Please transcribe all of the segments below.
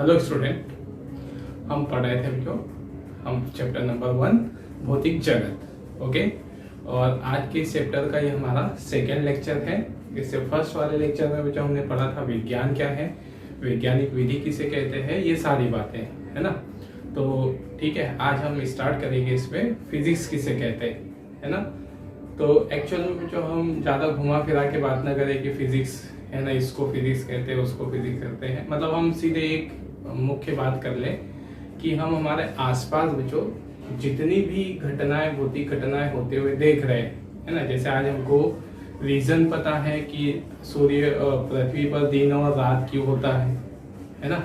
Hello student, हम पढ़ रहे थे बच्चों। हम चैप्टर नंबर 1 भौतिक जगत। ओके, और आज के इस चैप्टर का ये हमारा सेकेंड लेक्चर है। इससे फर्स्ट वाले लेक्चर में बच्चों हमने पढ़ा था विज्ञान क्या है, वैज्ञानिक विधि किसे कहते हैं, ये सारी बातें है ना। तो ठीक है, आज हम स्टार्ट करेंगे इसमें फिजिक्स किसे कहते हैं, है ना। तो एक्चुअल में बच्चों हम ज़्यादा घुमा फिरा के बात ना करें कि फिजिक्स है ना, इसको फिजिक्स कहते हैं, उसको फिजिक्स कहते हैं। मतलब हम सीधे एक मुख्य बात कर लें कि हम हमारे आसपास बच्चों जितनी भी घटनाएं, भौतिक घटनाएं होते हुए देख रहे हैं, है ना। जैसे आज हमको रीजन पता है कि सूर्य पृथ्वी पर दिन और रात क्यों होता है ना।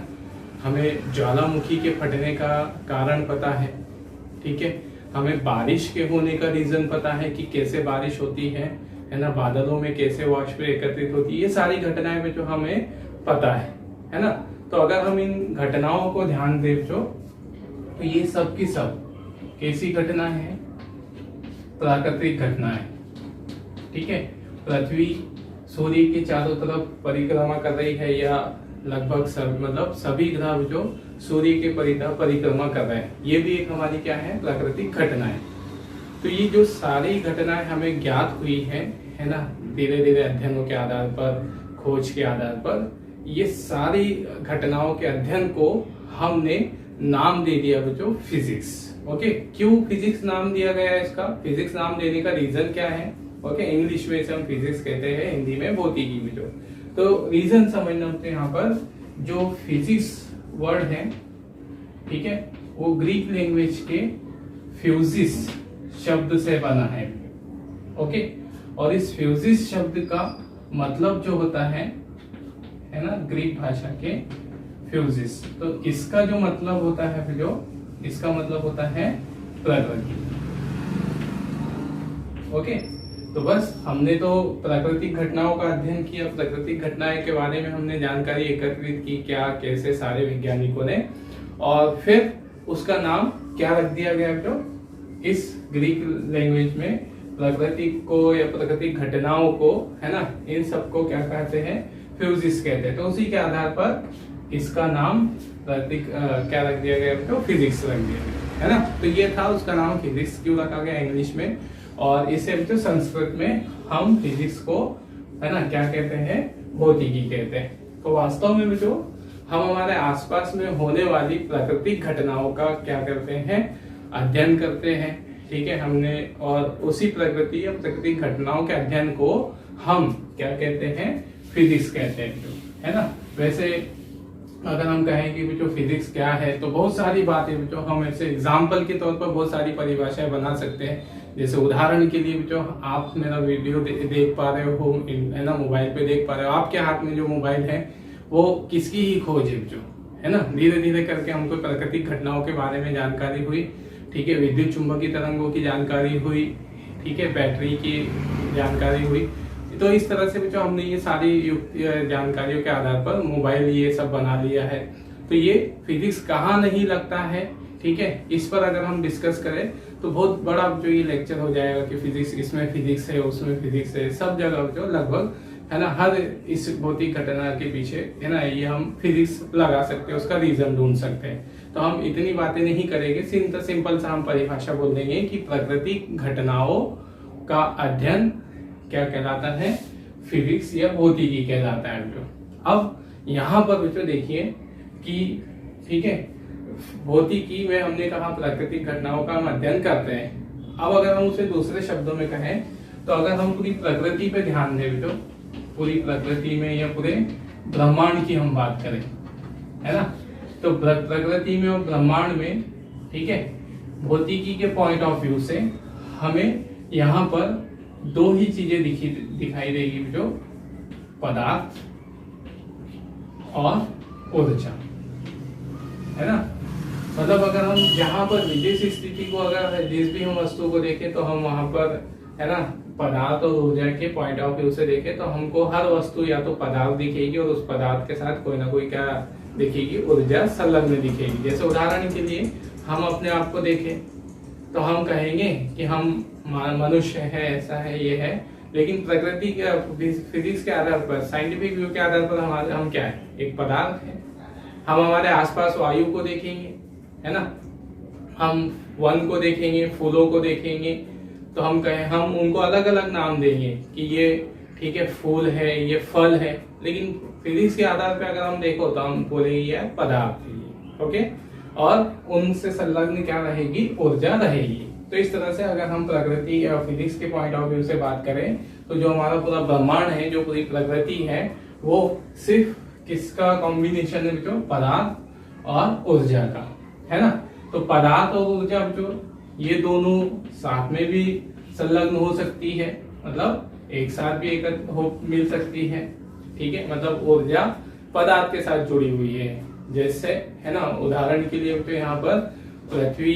हमें ज्वालामुखी के फटने का कारण पता है, ठीक है। हमें बारिश के होने का रीजन पता है कि कैसे बारिश होती है ना। बादलों में कैसे वाष्प एकत्रित होती है, ये सारी घटनाएं में जो हमें पता है ना। तो अगर हम इन घटनाओं को ध्यान दें तो ये सब की सब कैसी घटनाएं हैं, प्राकृतिक घटनाएं, ठीक है। पृथ्वी सूर्य के चारों तरफ परिक्रमा कर रही है, या लगभग सब मतलब सभी ग्रह जो सूर्य के परिक्रमा कर रहे हैं, ये भी एक हमारी क्या है, प्राकृतिक घटना है। तो ये जो सारी घटनाएं हमें ज्ञात हुई है ना, धीरे धीरे अध्ययनों के आधार पर, खोज के आधार पर, ये सारी घटनाओं के अध्ययन को हमने नाम दे दिया बच्चों फिजिक्स। ओके, क्यों फिजिक्स नाम दिया गया है इसका, फिजिक्स नाम देने का रीजन क्या है। ओके, इंग्लिश में इसे हम फिजिक्स कहते हैं, हिंदी में भौतिकी में जो। तो रीजन समझना होते हैं यहाँ पर, जो फिजिक्स वर्ड है, ठीक है, वो ग्रीक लैंग्वेज के फ्यूजिस शब्द से बना है। ओके, और इस फ्यूजिस शब्द का मतलब जो होता है ना, ग्रीक भाषा के फ्यूजिस, तो इसका जो मतलब होता है जो, इसका मतलब होता है प्रकृति। ओके, तो बस हमने तो प्राकृतिक घटनाओं का अध्ययन किया, प्राकृतिक घटनाएं के बारे में हमने जानकारी एकत्रित की, क्या कैसे सारे वैज्ञानिकों ने, और फिर उसका नाम क्या रख दिया गया जो, इस ग्रीक लैंग्वेज में प्रकृति को या प्राकृतिक घटनाओं को, है ना, इन सबको क्या कहते हैं, फ्यूजिस कहते हैं। तो उसी के आधार पर इसका नाम क्या रख दिया गया तो फिजिक्स रख दिया गया, है ना। तो ये था, उसका नाम फिजिक्स क्यों रखा गया इंग्लिश में, और इसे तो संस्कृत में हम फिजिक्स को, है ना, क्या कहते हैं, भौतिकी कहते हैं। तो वास्तव में जो हम हमारे आसपास में होने वाली प्राकृतिक घटनाओं का क्या करते हैं, अध्ययन करते हैं, ठीक है हमने, और उसी प्रकृति या प्राकृतिक घटनाओं के अध्ययन को हम क्या कहते हैं, फिजिक्स कहते हैं, है ना। वैसे अगर हम कहें कि जो फिजिक्स क्या है, तो बहुत सारी बातें जो हम ऐसे एग्जाम्पल के तौर पर बहुत सारी परिभाषाएं बना सकते हैं। जैसे उदाहरण के लिए जो आप मेरा वीडियो देख पा रहे हो, है ना, मोबाइल पे देख पा रहे हो, आपके हाथ में जो मोबाइल है वो किसकी ही खोज है जो, है ना। धीरे धीरे करके हमको प्राकृतिक घटनाओं के बारे में जानकारी हुई, ठीक है, विद्युत चुंबकीय तरंगों की जानकारी हुई, ठीक है, बैटरी की जानकारी हुई। तो इस तरह से जो हमने ये सारी जानकारियों के आधार पर मोबाइल ये सब बना लिया है। तो ये फिजिक्स कहाँ नहीं लगता है, ठीक है, इस पर अगर हम डिस्कस करें तो बहुत बड़ा जो ये लेक्चर हो जाएगा कि फिजिक्स, इसमें फिजिक्स है, उसमें फिजिक्स है, सब जगह जो लगभग, है ना, हर इस भौतिक घटना के पीछे, है ना, ये हम फिजिक्स लगा सकते हैं, उसका रीजन ढूंढ सकते हैं। तो हम इतनी बातें नहीं करेंगे, सिंपल सा हम परिभाषा बोल देंगे कि प्राकृतिक घटनाओं का अध्ययन क्या कहलाता है, फिजिक्स या भौतिकी कहलाता है जो। अब यहाँ पर बच्चों देखिए कि, ठीक है, भौतिकी में हमने कहा प्राकृतिक घटनाओं का हम अध्ययन करते हैं। अब अगर हम उसे दूसरे शब्दों में कहें, तो अगर हम पूरी प्रकृति पे ध्यान दें तो, पूरी प्रकृति में या पूरे ब्रह्मांड की हम बात करें, है ना, तो प्रकृति में और ब्रह्मांड में, ठीक है, भौतिकी के पॉइंट ऑफ व्यू से हमें यहाँ पर दो ही चीजें दिखाई देगी जो, पदार्थ और ऊर्जा, है ना। मतलब अगर हम यहाँ पर विशेष स्थिति को, अगर जिस भी हम वस्तु को देखें तो हम वहां पर, है ना, पदार्थ और ऊर्जा के पॉइंट ऑफ व्यू से देखें तो हमको हर वस्तु या तो पदार्थ दिखेगी, और उस पदार्थ के साथ कोई ना कोई क्या दिखेगी, ऊर्जा संलग्न दिखेगी। जैसे उदाहरण के लिए हम अपने आप को देखें तो हम कहेंगे कि हम मनुष्य है, ऐसा है, ये है, लेकिन प्रकृति के फिजिक्स के आधार पर, साइंटिफिक व्यू के आधार पर हम क्या है, एक पदार्थ हम हमारे आसपास वायु को देखेंगे, है ना, हम वन को देखेंगे, फूलों को देखेंगे, तो हम उनको अलग अलग नाम देंगे कि ये ठीक है फूल है, ये फल है, लेकिन फिजिक्स के आधार पे अगर हम देखो तो हम बोलेंगे ये पदार्थ है। ओके, और उनसे संलग्न क्या रहेगी, ऊर्जा रहेगी। तो इस तरह से अगर हम प्रकृति या फिजिक्स के पॉइंट ऑफ व्यू से बात करें तो जो हमारा पूरा ब्रह्मांड है, जो पूरी प्रकृति है, वो सिर्फ किसका कॉम्बिनेशन है, जो पदार्थ और ऊर्जा का, है ना। तो पदार्थ और ऊर्जा जो ये दोनों साथ में भी संलग्न हो सकती है, मतलब एक साथ भी मिल सकती है, ठीक है। मतलब ऊर्जा पदार्थ के साथ जुड़ी हुई है, जैसे, है ना, उदाहरण के लिए तो यहाँ पर पृथ्वी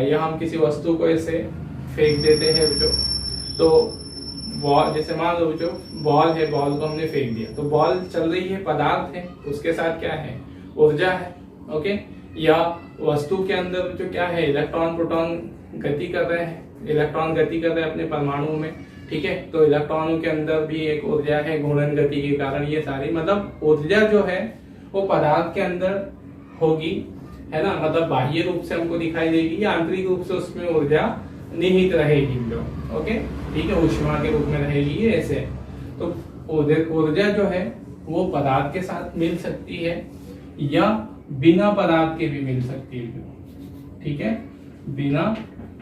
या हम किसी वस्तु को ऐसे फेंक देते हैं जो, तो बॉल, जैसे मान लो जो बॉल है, बॉल को हमने फेंक दिया, तो बॉल चल रही है, पदार्थ है, उसके साथ क्या है, ऊर्जा है। ओके, या वस्तु के अंदर जो क्या है, इलेक्ट्रॉन प्रोटॉन गति कर रहे हैं, इलेक्ट्रॉन गति कर रहे हैं अपने परमाणु में, ठीक है। तो इलेक्ट्रॉनों के अंदर भी एक ऊर्जा है घूर्णन गति के कारण। ये सारी मतलब ऊर्जा जो है वो पदार्थ के अंदर होगी, है ना, मतलब बाह्य रूप से हमको दिखाई देगी, या आंतरिक रूप से उसमें ऊर्जा निहित रहेगी जो, ओके, ठीक है, ऊष्मा के रूप में रहेगी ऐसे। तो ऊर्जा जो है वो पदार्थ के साथ मिल सकती है या बिना पदार्थ के भी मिल सकती है, ठीक है, बिना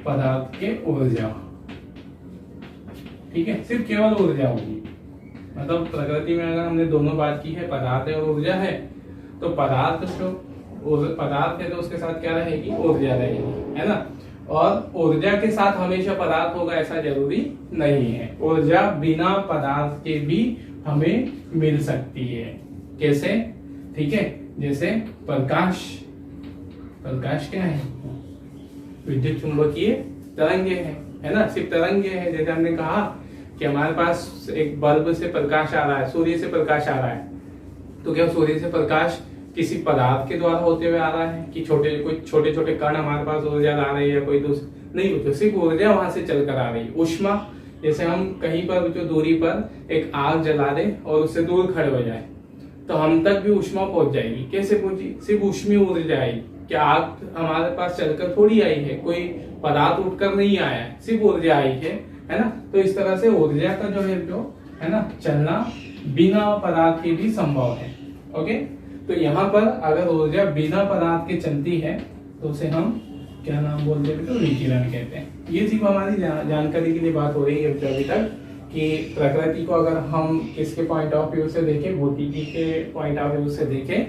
पदार्थ के ऊर्जा, ठीक है, सिर्फ केवल ऊर्जा होगी। मतलब प्रकृति में अगर हमने दोनों बात की है, पदार्थ है और ऊर्जा है, तो पदार्थ है तो उसके साथ क्या रहेगी, ऊर्जा रहेगी, है ना। और ऊर्जा के साथ हमेशा पदार्थ होगा ऐसा जरूरी नहीं है, ऊर्जा बिना पदार्थ के भी हमें मिल सकती है। कैसे, ठीक है, जैसे प्रकाश क्या है, विद्युत चुंबकीय तरंगे है ना, सिर्फ तरंगे है। जैसे हमने कहा कि हमारे पास एक बल्ब से प्रकाश आ रहा है, सूर्य से प्रकाश आ रहा है, तो क्या सूर्य से प्रकाश किसी पदार्थ के द्वारा होते हुए आ रहा है कि कोई छोटे छोटे कण हमारे पास ऊर्जा ला रहे हैं, या कोई दूसरी नहीं, तो सिर्फ ऊर्जा वहां से चल कर आ रही है। ऊष्मा, जैसे हम कहीं पर जो दूरी पर एक आग जला दे और उससे दूर खड़े हो जाए तो हम तक भी ऊष्मा पहुंच जाएगी। कैसे पहुंची, सिर्फ ऊष्मीय ऊर्जा आएगी। क्या आग हमारे पास चलकर थोड़ी आई है, कोई पदार्थ उठकर नहीं आया है, सिर्फ ऊर्जा आई है ना। तो इस तरह से ऊर्जा का जो है ना चलना बिना पदार्थ के भी संभव है। ओके, तो यहाँ पर अगर ऊर्जा बिना पदार्थ के चलती है तो उसे हम क्या नाम बोलते हैं, तो विकिरण कहते हैं। ये सिर्फ हमारी जानकारी के लिए बात हो रही है अभी तक कि प्रकृति को अगर हम किसके पॉइंट ऑफ व्यू से देखें, भौतिकी के पॉइंट ऑफ व्यू से देखें,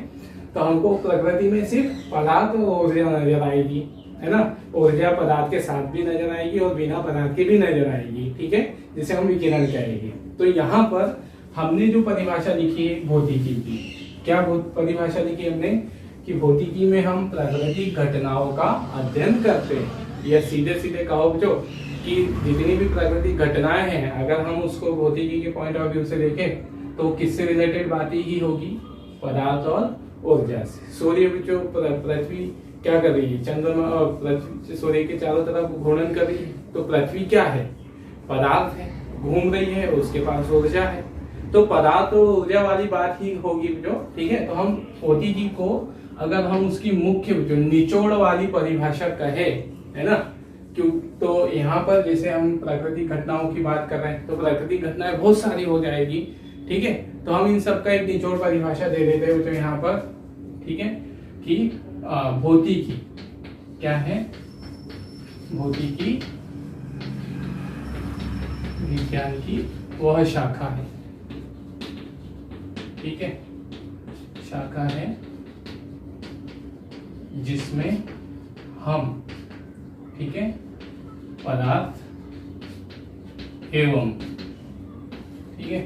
तो हमको प्रकृति में सिर्फ पदार्थ और ऊर्जा नजर आएगी, है ना। ऊर्जा पदार्थ के साथ भी नजर आएगी और बिना पदार्थ के भी नजर आएगी, ठीक है, जिसे हम विकिरण कहेंगे। तो यहाँ पर हमने जो परिभाषा लिखी है भौतिकी की, क्या परिभाषा लिखी हमने कि भौतिकी में हम प्राकृतिक घटनाओं का अध्ययन करते हैं, या सीधे सीधे कहो जो कि जितनी भी प्राकृतिक घटनाएं हैं अगर हम उसको भौतिकी के पॉइंट ऑफ व्यू से देखें तो किससे रिलेटेड बातें ही होगी, पदार्थ और ऊर्जा से। सूर्य जो पृथ्वी क्या कर रही है, चंद्रमा और पृथ्वी सूर्य के चारों तरफ घूर्णन कर रही है, तो पृथ्वी क्या है, पदार्थ है, घूम रही है, उसके पास ऊर्जा है, तो पदार्थ और ऊर्जा वाली बात ही होगी जो, ठीक है। तो हम भौतिकी को अगर हम उसकी मुख्य जो निचोड़ वाली परिभाषा कहे, है ना, क्यों, तो यहाँ पर जैसे हम प्राकृतिक घटनाओं की बात कर रहे हैं तो प्राकृतिक घटनाएं बहुत सारी हो जाएगी, ठीक है। तो हम इन सब का एक निचोड़ परिभाषा दे देते हैं तो यहाँ पर, ठीक है, कि भौतिकी क्या है, भौतिकी विज्ञान की वह शाखा है, ठीक है, शाखा है जिसमें हम, ठीक है, पदार्थ एवं, ठीक है,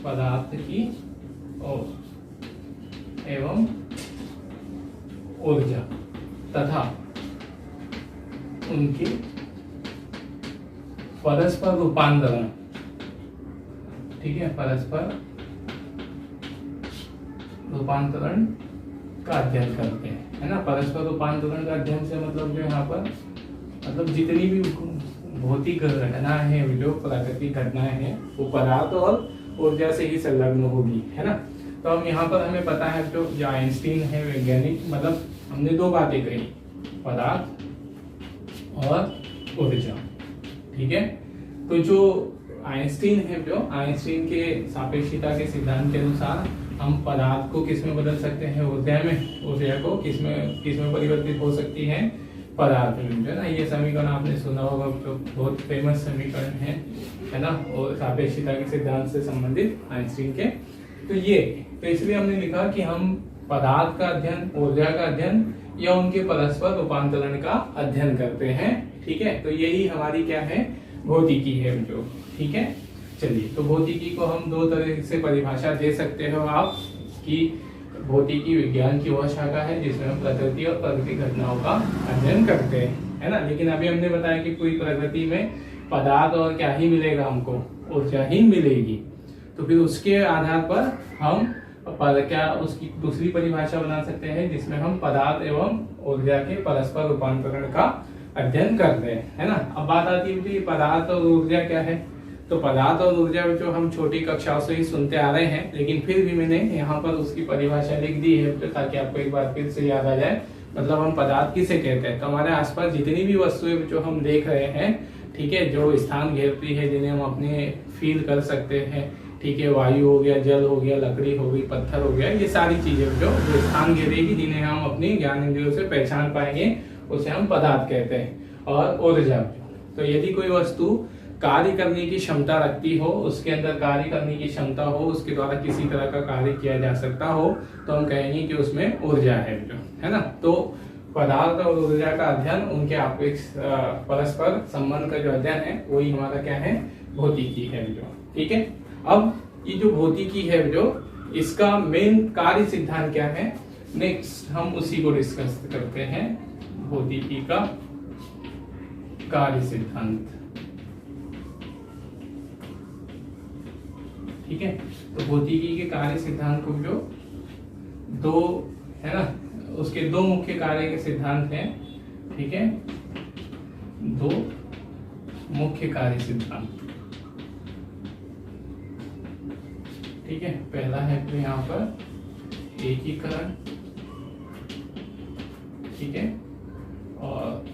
पदार्थ की और एवं ऊर्जा तथा उनके परस्पर रूपांतरण, ठीक है, परस्पर रूपांतरण का अध्ययन करते हैं, है ना। परस्पर रूपांतरण का अध्ययन से मतलब जो यहाँ पर मतलब जितनी भी भौतिक घटनाएं हैं, जो प्राकृतिक घटनाएं हैं, वो पदार्थ और ऊर्जा से ही संलग्न होगी, है ना। तो हम यहाँ पर हमें पता है जो आइंस्टीन है वैज्ञानिक, मतलब हमने दो बातें कही, पदार्थ और ऊर्जा, ठीक है। तो जो आइंस्टीन है, जो आइंस्टीन के सापेक्षता के सिद्धांत के अनुसार हम पदार्थ को किस में बदल सकते हैं, ऊर्जा में, ऊर्जा को किस में परिवर्तित हो सकती है, पदार्थ में, है ना। ये समीकरण आपने सुना होगा, जो बहुत फेमस समीकरण है ना, और सापेक्षता के सिद्धांत से संबंधित आइंस्टीन के। तो इसलिए हमने लिखा कि हम पदार्थ का अध्ययन, ऊर्जा का अध्ययन या उनके परस्पर रूपांतरण का अध्ययन करते हैं, ठीक है। तो यही हमारी क्या है, भौतिकी है जो, ठीक है। चलिए, तो भौतिकी को हम दो तरह से परिभाषा दे सकते हो आप, कि भौतिकी विज्ञान की वह शाखा है जिसमें हम प्रकृति और प्राकृतिक घटनाओं का अध्ययन करते हैं, है ना। लेकिन अभी हमने बताया कि कोई प्रकृति में पदार्थ और क्या ही मिलेगा हमको, ऊर्जा ही मिलेगी। तो फिर उसके आधार पर हम क्या उसकी दूसरी परिभाषा बना सकते हैं जिसमें हम पदार्थ एवं ऊर्जा के परस्पर रूपांतरण का अध्ययन करते हैं, है ना। अब बात आती है कि पदार्थ और ऊर्जा क्या है। तो पदार्थ और ऊर्जा जो हम छोटी कक्षाओं से ही सुनते आ रहे हैं, लेकिन फिर भी मैंने यहाँ पर उसकी परिभाषा लिख दी है ताकि आपको एक बार फिर से याद आ जाए। मतलब हम पदार्थ किसे कहते हैं, तो हमारे आसपास जितनी भी वस्तुएं जो हम देख रहे हैं, ठीक है, जो स्थान घेरती है, जिन्हें हम अपने फील कर सकते हैं, ठीक है, वायु हो गया, जल हो गया, लकड़ी हो गई, पत्थर हो गया, ये सारी चीजें जो स्थान घेरेगी, जिन्हें हम अपनी ज्ञान इंद्रियों से पहचान पाएंगे, उसे हम पदार्थ कहते हैं। और ऊर्जा, तो यदि कोई वस्तु कार्य करने की क्षमता रखती हो, उसके अंदर कार्य करने की क्षमता हो, उसके द्वारा किसी तरह का कार्य किया जा सकता हो, तो हम कहेंगे कि उसमें ऊर्जा है जो, है ना। तो पदार्थ और ऊर्जा का अध्ययन, उनके आपस परस्पर संबंध का जो अध्ययन है, वही हमारा क्या है, भौतिकी है जो, ठीक है। अब ये जो भौतिकी है जो, इसका मेन कार्य सिद्धांत क्या है, नेक्स्ट हम उसी को डिस्कस करते हैं, भौतिकी का कार्य सिद्धांत, ठीक है। तो भौतिकी के कार्य सिद्धांत को जो दो है ना, उसके दो मुख्य कार्य के सिद्धांत हैं, ठीक है, दो मुख्य कार्य सिद्धांत, ठीक है। पहला है तो यहाँ पर एकीकरण, ठीक है, और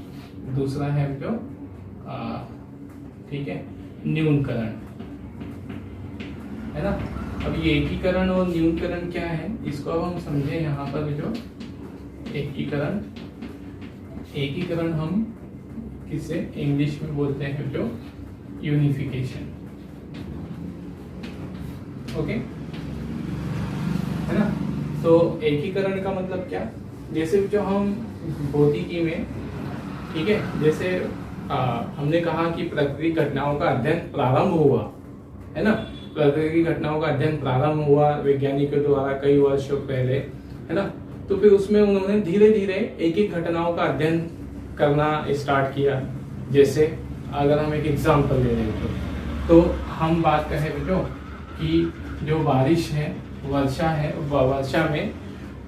दूसरा है जो ठीक है, न्यूनकरण, है ना। अब ये एकीकरण और न्यूनकरण क्या है, इसको अब हम समझे। यहाँ पर जो एकीकरण हम किसे इंग्लिश में बोलते हैं जो यूनिफिकेशन, ओके, है ना। तो एकीकरण का मतलब क्या, जैसे जो हम भौतिकी में, ठीक है, जैसे हमने कहा कि प्राकृतिक घटनाओं का अध्ययन प्रारंभ हुआ, है ना। प्राकृतिक घटनाओं का अध्ययन प्रारंभ हुआ वैज्ञानिकों द्वारा कई वर्षों पहले, है ना। तो फिर उसमें उन्होंने धीरे धीरे एक एक घटनाओं का अध्ययन करना स्टार्ट किया। जैसे अगर हम एक एग्जांपल ले लें तो हम बात करें बच्चों कि जो बारिश है, वर्षा है, वर्षा में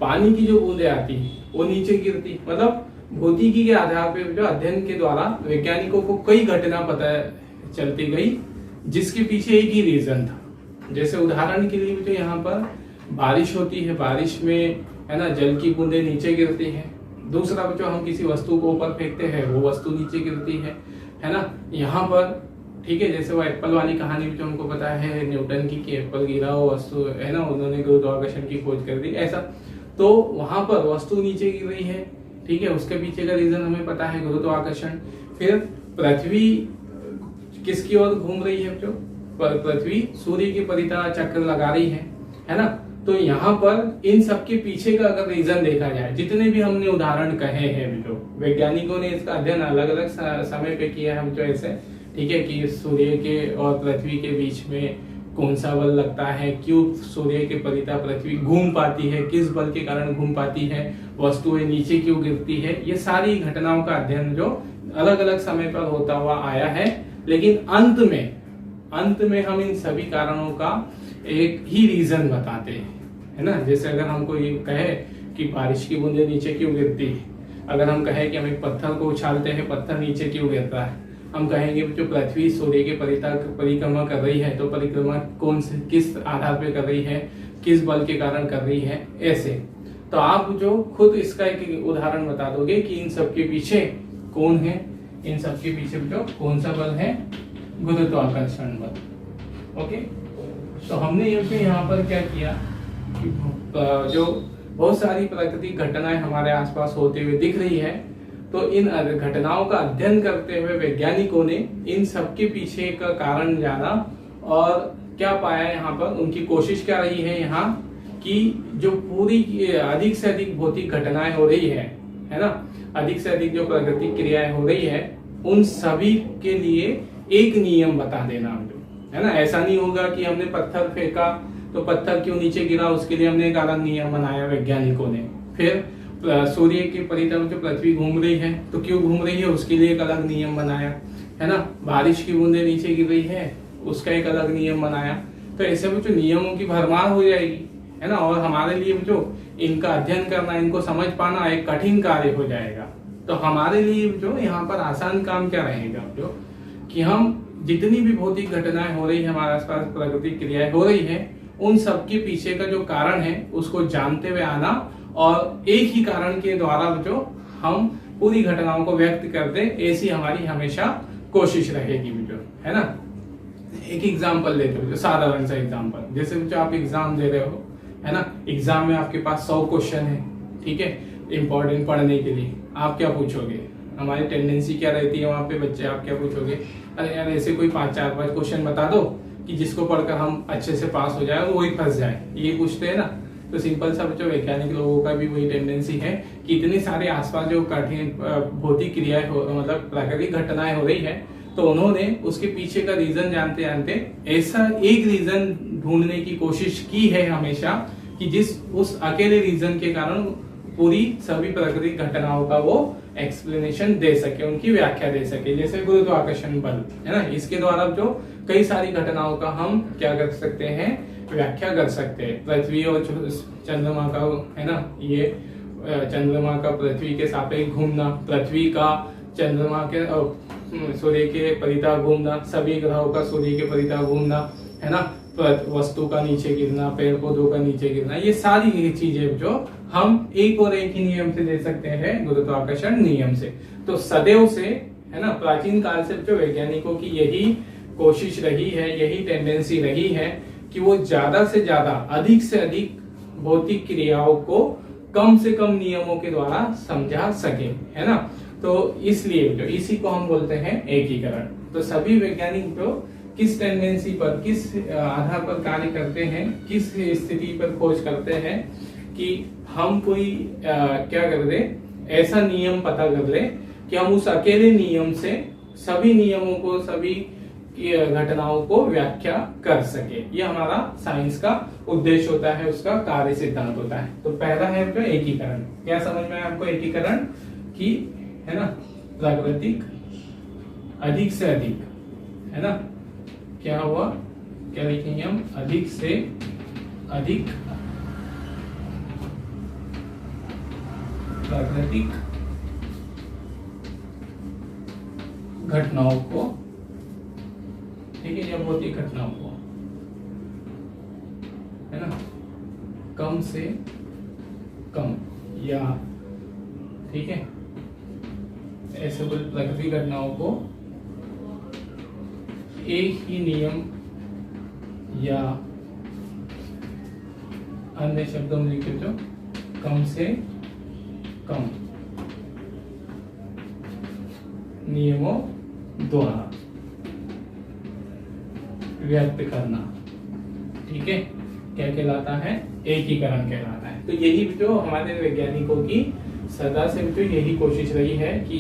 पानी की जो बूंदें आती है वो नीचे गिरती, मतलब भौतिकी के आधार पर जो अध्ययन के द्वारा वैज्ञानिकों को कई घटना पता चलती गई जिसके पीछे एक ही रीजन था। जैसे उदाहरण के लिए तो यहाँ पर बारिश होती है, बारिश में, है ना, जल की बूंदें नीचे गिरती है। दूसरा जो हम किसी वस्तु को ऊपर फेंकते हैं वो वस्तु नीचे गिरती है ना। यहाँ पर ठीक है, जैसे वो एप्पल वाली कहानी भी जो हमको पता है न्यूटन की कि एप्पल गिरा वो वस्तु, है ना, उन्होंने गुरुत्वाकर्षण की खोज कर दी, ऐसा। तो वहां पर वस्तु नीचे गिर रही है, ठीक है, उसके पीछे का रीजन हमें पता है, गुरुत्वाकर्षण। फिर पृथ्वी किसकी ओर घूम रही है, जो पृथ्वी सूर्य की परिता चक्र लगा रही है ना। तो यहाँ पर इन सब के पीछे का अगर रीजन देखा जाए, जितने भी हमने उदाहरण कहे हैं, जो वैज्ञानिकों ने इसका अध्ययन अलग अलग समय पे किया है, जो ऐसे, ठीक है, कि सूर्य के और पृथ्वी के बीच में कौन सा बल लगता है, क्यों सूर्य के परिता पृथ्वी घूम पाती है, किस बल के कारण घूम पाती है, वस्तुएं नीचे क्यों गिरती है, ये सारी घटनाओं का अध्ययन जो अलग अलग समय पर होता हुआ आया है। लेकिन अंत में हम इन सभी कारणों का एक ही रीजन बताते हैं, है ना। जैसे अगर हमको ये कहे कि बारिश की बूंदें नीचे क्यों गिरती है, अगर हम कहें कि हम एक पत्थर को उछालते हैं, पत्थर नीचे क्यों गिरता है, हम कहेंगे जो पृथ्वी सूर्य के परिक्रमा कर रही है, तो परिक्रमा किस आधार पे कर रही है, किस बल के कारण कर रही है, ऐसे। तो आप जो खुद इसका एक उदाहरण बता दोगे कि इन सब के पीछे कौन है, इन सब के पीछे जो कौन सा बल है, गुरुत्वाकर्षण बल। ओके, तो हमने यहाँ पर क्या किया कि जो बहुत सारी प्राकृतिक घटनाएं हमारे आसपास होते हुए दिख रही है, तो इन घटनाओं का अध्ययन करते हुए वैज्ञानिकों ने इन सब के पीछे का कारण जाना और क्या पाया यहाँ पर, उनकी कोशिश क्या रही है यहाँ कि जो पूरी अधिक से अधिक भौतिक घटनाएं हो रही है ना, अधिक से अधिक जो प्राकृतिक क्रियाएं हो रही है, उन सभी के लिए एक नियम बता देना, है ना। ऐसा नहीं होगा कि हमने पत्थर फेंका तो पत्थर क्यों नीचे गिरा, उसके लिए हमने एक अलग नियम बनाया वैज्ञानिकों ने। फिर सूर्य के परितल जो पृथ्वी घूम रही है तो क्यों घूम रही है, उसके लिए एक अलग नियम बनाया, है ना। बारिश की बूंदें नीचे गिर रही है, उसका एक अलग नियम बनाया। तो ऐसे में जो नियमों की भरमार हो जाएगी, है ना, और हमारे लिए जो इनका अध्ययन करना, इनको समझ पाना एक कठिन कार्य हो जाएगा। तो हमारे लिए जो यहाँ पर आसान काम क्या रहेगा, जो कि हम जितनी भी भौतिक घटनाएं हो रही है, हमारे आसपास प्राकृतिक क्रियाएं हो रही है, उन सब के पीछे का जो कारण है उसको जानते हुए आना, और एक ही कारण के द्वारा जो हम पूरी घटनाओं को व्यक्त कर दें, ऐसी हमारी हमेशा कोशिश रहेगी, जो है ना। एक एग्जाम्पल लेते हो, जो साधारण सा एग्जाम्पल, जैसे जो आप एग्जाम दे रहे हो, है ना, एग्जाम में आपके पास 100 क्वेश्चन है, ठीक है, इंपॉर्टेंट पढ़ने के लिए। आप क्या पूछोगे, हमारी टेंडेंसी क्या रहती है वहां पे बच्चे, आप क्या पूछोगे, अरे यार ऐसे कोई 5-4-5 क्वेश्चन बता दो कि जिसको पढ़कर हम अच्छे से पास हो जाए, वो ही फंस जाए, ये पूछते हैं ना। तो सिंपल सा बच्चों, वैज्ञानिक लोगों का भी वही टेंडेंसी है कि इतने सारे आसपास जो कठिन भौतिक क्रियाएं मतलब प्राकृतिक घटनाएं हो रही है, तो उन्होंने उसके पीछे का रीजन जानते जानते ऐसा एक रीजन ढूंढने की कोशिश की है हमेशा, कि जिस उस अकेले रीजन के कारण पूरी सभी प्राकृतिक घटनाओं का वो एक्सप्लेनेशन दे सके, उनकी व्याख्या दे सके। जैसे गुरुत्वाकर्षण बल, है ना, इसके द्वारा जो कई सारी घटनाओं का हम क्या कर सकते हैं, व्याख्या कर सकते हैं। पृथ्वी और चंद्रमा का, है ना, ये चंद्रमा का पृथ्वी के सापेक्ष घूमना, पृथ्वी का चंद्रमा के सूर्य के परितः घूमना, सभी ग्रहों का सूर्य के परितः घूमना, है ना, वस्तु का नीचे गिरना, पेड़ पौधों का नीचे गिरना, ये सारी चीजें जो हम एक और एक ही नियम से दे सकते हैं, गुरुत्वाकर्षण नियम से। तो सदैव से, है ना, प्राचीन काल से जो वैज्ञानिकों की यही कोशिश रही है, यही टेंडेंसी रही है कि वो ज्यादा से ज्यादा, अधिक से अधिक भौतिक क्रियाओं को कम से कम नियमों के द्वारा समझा सके, है ना। तो इसलिए जो इसी को हम बोलते हैं एकीकरण। तो सभी वैज्ञानिक जो किस टेंडेंसी पर, किस आधार पर कार्य करते हैं, किस स्थिति पर खोज करते हैं कि हम कोई क्या कर दे, ऐसा नियम पता कर ले कि हम उस अकेले नियम से सभी नियमों को, सभी घटनाओं को व्याख्या कर सके। ये हमारा साइंस का उद्देश्य होता है, उसका कार्य सिद्धांत होता है। तो पहला है आपका एकीकरण। क्या समझ में आया आपको एकीकरण की, है ना, प्राकृतिक अधिक से अधिक, है ना, क्या हुआ, क्या लिखेंगे हम, अधिक से अधिक प्राकृतिक घटनाओं को, ठीक है, या भौतिक घटनाओं को, है ना, कम से कम, या ठीक है, ऐसे कुछ प्राकृतिक घटनाओं को एक ही नियम या अन्य शब्दों में लिखे तो कम से कम नियमों द्वारा व्यक्त करना, ठीक है, क्या कहलाता है, एकीकरण कहलाता है। तो यही जो हमारे वैज्ञानिकों की सदा से जो यही कोशिश रही है कि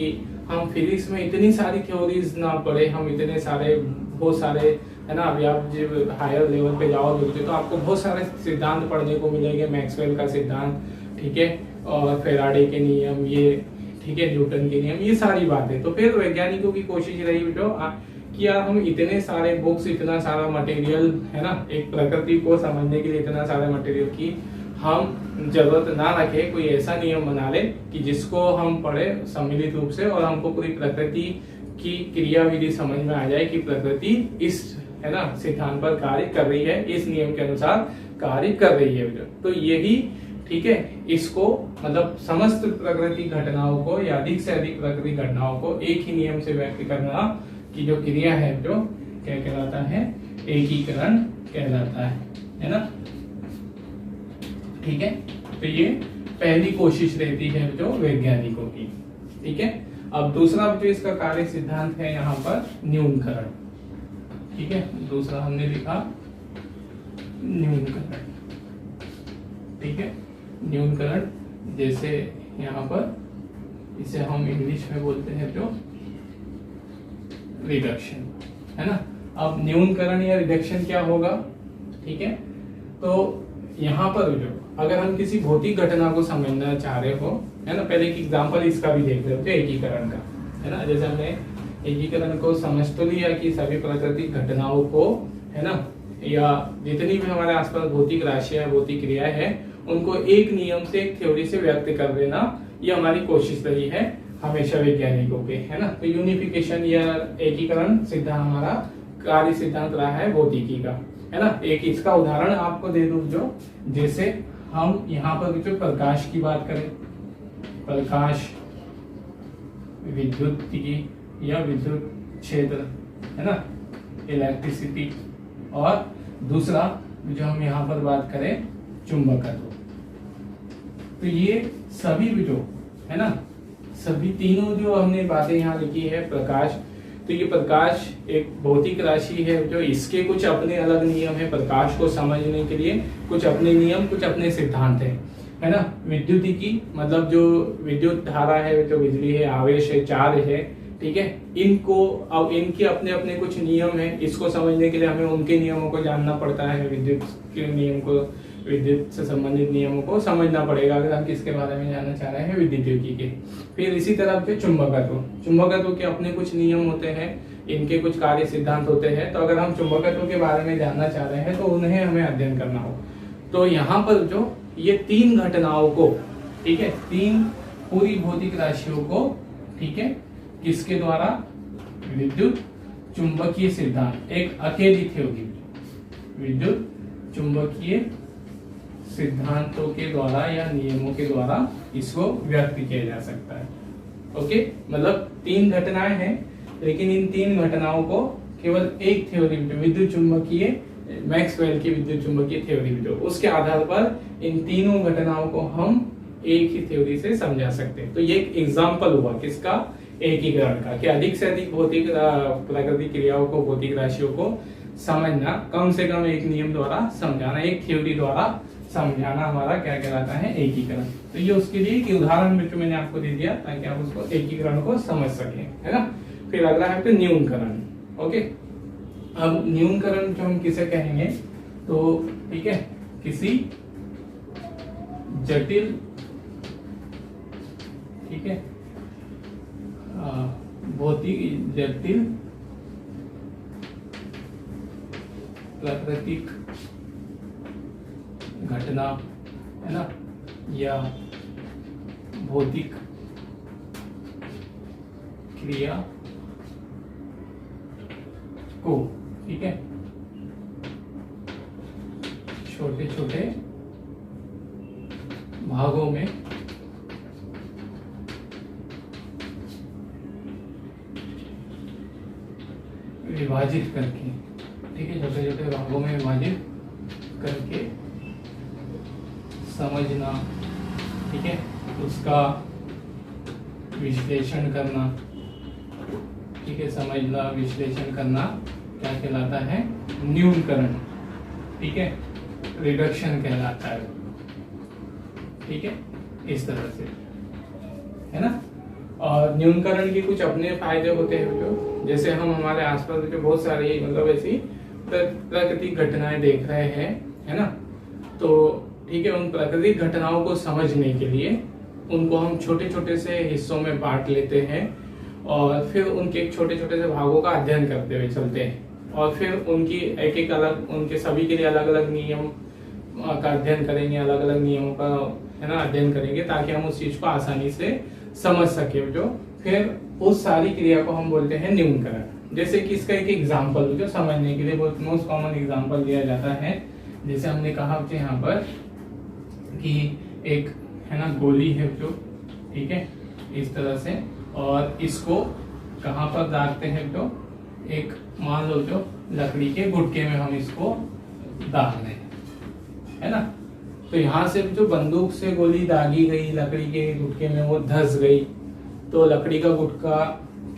हम फिजिक्स में इतनी सारी थ्योरीज ना पढ़े, हम इतने सारे, बहुत सारे, है ना, अभी आप जब हायर लेवल पे जाओगे तो आपको बहुत सारे सिद्धांत पढ़ने को मिलेंगे, मैक्सवेल का सिद्धांत, ठीक है, और फेराडे के नियम, ये ठीक है, न्यूटन के नियम, ये सारी बातें। तो फिर वैज्ञानिकों की कोशिश रही जो कि यार हम इतने सारे बुक्स, इतना सारा मटेरियल, है ना, एक प्रकृति को समझने के लिए इतना सारा मटेरियल की हम जरूरत ना रखे, कोई ऐसा नियम बना ले कि जिसको हम पढ़े सम्मिलित रूप से और हमको पूरी प्रकृति की क्रियाविधि समझ में आ जाए कि प्रकृति इस है ना सिद्धांत पर कार्य कर रही है, इस नियम के अनुसार कार्य कर रही है। तो यही ठीक है, इसको मतलब समस्त प्राकृतिक घटनाओं को या अधिक से अधिक प्राकृतिक घटनाओं को एक ही नियम से व्यक्त करना की जो क्रिया है जो क्या कहलाता है, एकीकरण कहलाता है ना। ठीक है, तो ये पहली कोशिश रहती है जो वैज्ञानिकों की। ठीक है, अब दूसरा जो इसका कार्य सिद्धांत है यहाँ पर न्यूनकरण। ठीक है, दूसरा हमने लिखा न्यूनकरण। ठीक है, न्यूनकरण जैसे यहाँ पर इसे हम इंग्लिश में बोलते हैं जो रिडक्शन, है ना। अब न्यूनकरण या रिडक्शन क्या होगा, ठीक है, तो यहाँ पर जो अगर हम किसी भौतिक घटना को समझना चाह रहे हो, है ना, पहले एक एग्जांपल इसका भी देख रहे थे एकीकरण का, है ना। जैसे हमने एकीकरण को समझ तो लिया कि सभी प्राकृतिक घटनाओं को, है ना, या जितनी भी हमारे आसपास भौतिक राशियां भौतिक क्रियाएं हैं उनको एक नियम से एक थ्योरी से व्यक्त कर देना, ये हमारी कोशिश रही है हमेशा वैज्ञानिकों के, है ना। तो यूनिफिकेशन या एकीकरण सिद्धांत हमारा कार्य सिद्धांत रहा है भौतिकी का, है ना। एक इसका उदाहरण आपको दे दूं, जो जैसे हम यहाँ पर जो प्रकाश की बात करें, प्रकाश विद्युत या विद्युत क्षेत्र, है ना, इलेक्ट्रिसिटी, और दूसरा जो हम यहाँ पर बात करें चुंबकत्व। तो ये सभी भी जो है ना, सभी तीनों जो हमने बातें यहाँ लिखी है, प्रकाश, तो ये प्रकाश एक भौतिक राशि है जो इसके कुछ अपने अलग नियम है, प्रकाश को समझने के लिए कुछ अपने नियम कुछ अपने सिद्धांत है ना। विद्युतिकी मतलब जो विद्युत धारा है, जो बिजली है, आवेश है, चार्ज है, ठीक है, इनको अब इनके अपने अपने कुछ नियम है, इसको समझने के लिए हमें उनके नियमों को जानना पड़ता है, विद्युत के नियम को, विद्युत से संबंधित नियमों को समझना पड़ेगा अगर हम किसके बारे में जानना चाह रहे हैं, विद्युतिकी के। फिर इसी तरह पे चुंबकत्व के अपने कुछ नियम होते हैं, इनके कुछ कार्य सिद्धांत होते हैं। तो अगर हम चुंबकत्व के बारे में जानना चाह रहे हैं तो उन्हें हमें अध्ययन करना हो। तो यहाँ पर जो ये तीन घटनाओं को, ठीक है, तीन पूरी भौतिक राशियों को, ठीक है, किसके द्वारा, विद्युत चुंबकीय सिद्धांत, एक अकेली थ्योरी, विद्युत चुंबकीय सिद्धांतों के द्वारा या नियमों के द्वारा इसको व्यक्त किया जा सकता है। ओके, मतलब तीन घटनाएं हैं, लेकिन इन तीन घटनाओं को केवल एक थ्योरी, विद्युत चुंबकीय, मैक्सवेल की विद्युत चुंबकीय थ्योरी, जो उसके आधार पर इन तीनों घटनाओं को हम एक ही थ्योरी से समझा सकते हैं। तो ये एक एग्जाम्पल हुआ किसका, एकीकरण का, कि अधिक से अधिक भौतिक प्राकृतिक क्रियाओं को, भौतिक राशियों को समझना, कम से कम एक नियम द्वारा समझाना, एक थ्योरी द्वारा समझाना हमारा क्या कहलाता है, एकीकरण। तो ये उसके लिए एक उदाहरण जो मैंने आपको दे दिया ताकि आप उसको एकीकरण को समझ सकें, है ना। फिर अगला है तो न्यूनकरण। ओके, अब न्यूनकरण जो हम किसे कहेंगे, तो ठीक है, किसी जटिल, ठीक है, भौतिक जटिल प्राकृतिक घटना, है ना, या भौतिक क्रिया को, ठीक है, छोटे छोटे भागों में विभाजित करके, ठीक है, छोटे छोटे भागों में विभाजित करके समझना, ठीक है, उसका विश्लेषण करना, ठीक है, समझना, विश्लेषण करना क्या कहलाता है, न्यूनकरण, ठीक है, रिडक्शन कहलाता है, ठीक है, इस तरह से, है ना। और न्यूनकरण के कुछ अपने फायदे होते हैं, जो जैसे हम हमारे आसपास जो बहुत सारी मतलब ऐसी प्राकृतिक घटनाएं देख रहे हैं, है ना, तो ठीक है, उन प्राकृतिक घटनाओं को समझने के लिए उनको हम छोटे छोटे से हिस्सों में बांट लेते हैं और फिर उनके छोटे छोटे से भागों का अध्ययन करते हुए चलते हैं, और फिर उनकी एक एक अलग, उनके सभी के लिए अलग अलग नियम का अध्ययन करेंगे, अलग अलग नियमों का, है ना, अध्ययन करेंगे ताकि हम उस चीज को आसानी से समझ सके। जो फिर उस सारी क्रिया को हम बोलते हैं न्यूनकरण। जैसे कि इसका एक एग्जाम्पल जो समझने के लिए बहुत मोस्ट कॉमन एग्जाम्पल दिया जाता है, जैसे हमने कहा कि यहाँ पर कि एक है ना गोली है जो, ठीक है, इस तरह से, और इसको कहाँ पर दागते हैं जो, एक मान लो जो लकड़ी के गुटके में हम इसको दाग रहे हैं, है ना। तो यहाँ से जो बंदूक से गोली दागी गई लकड़ी के गुटके में, वो धंस गई, तो लकड़ी का गुटका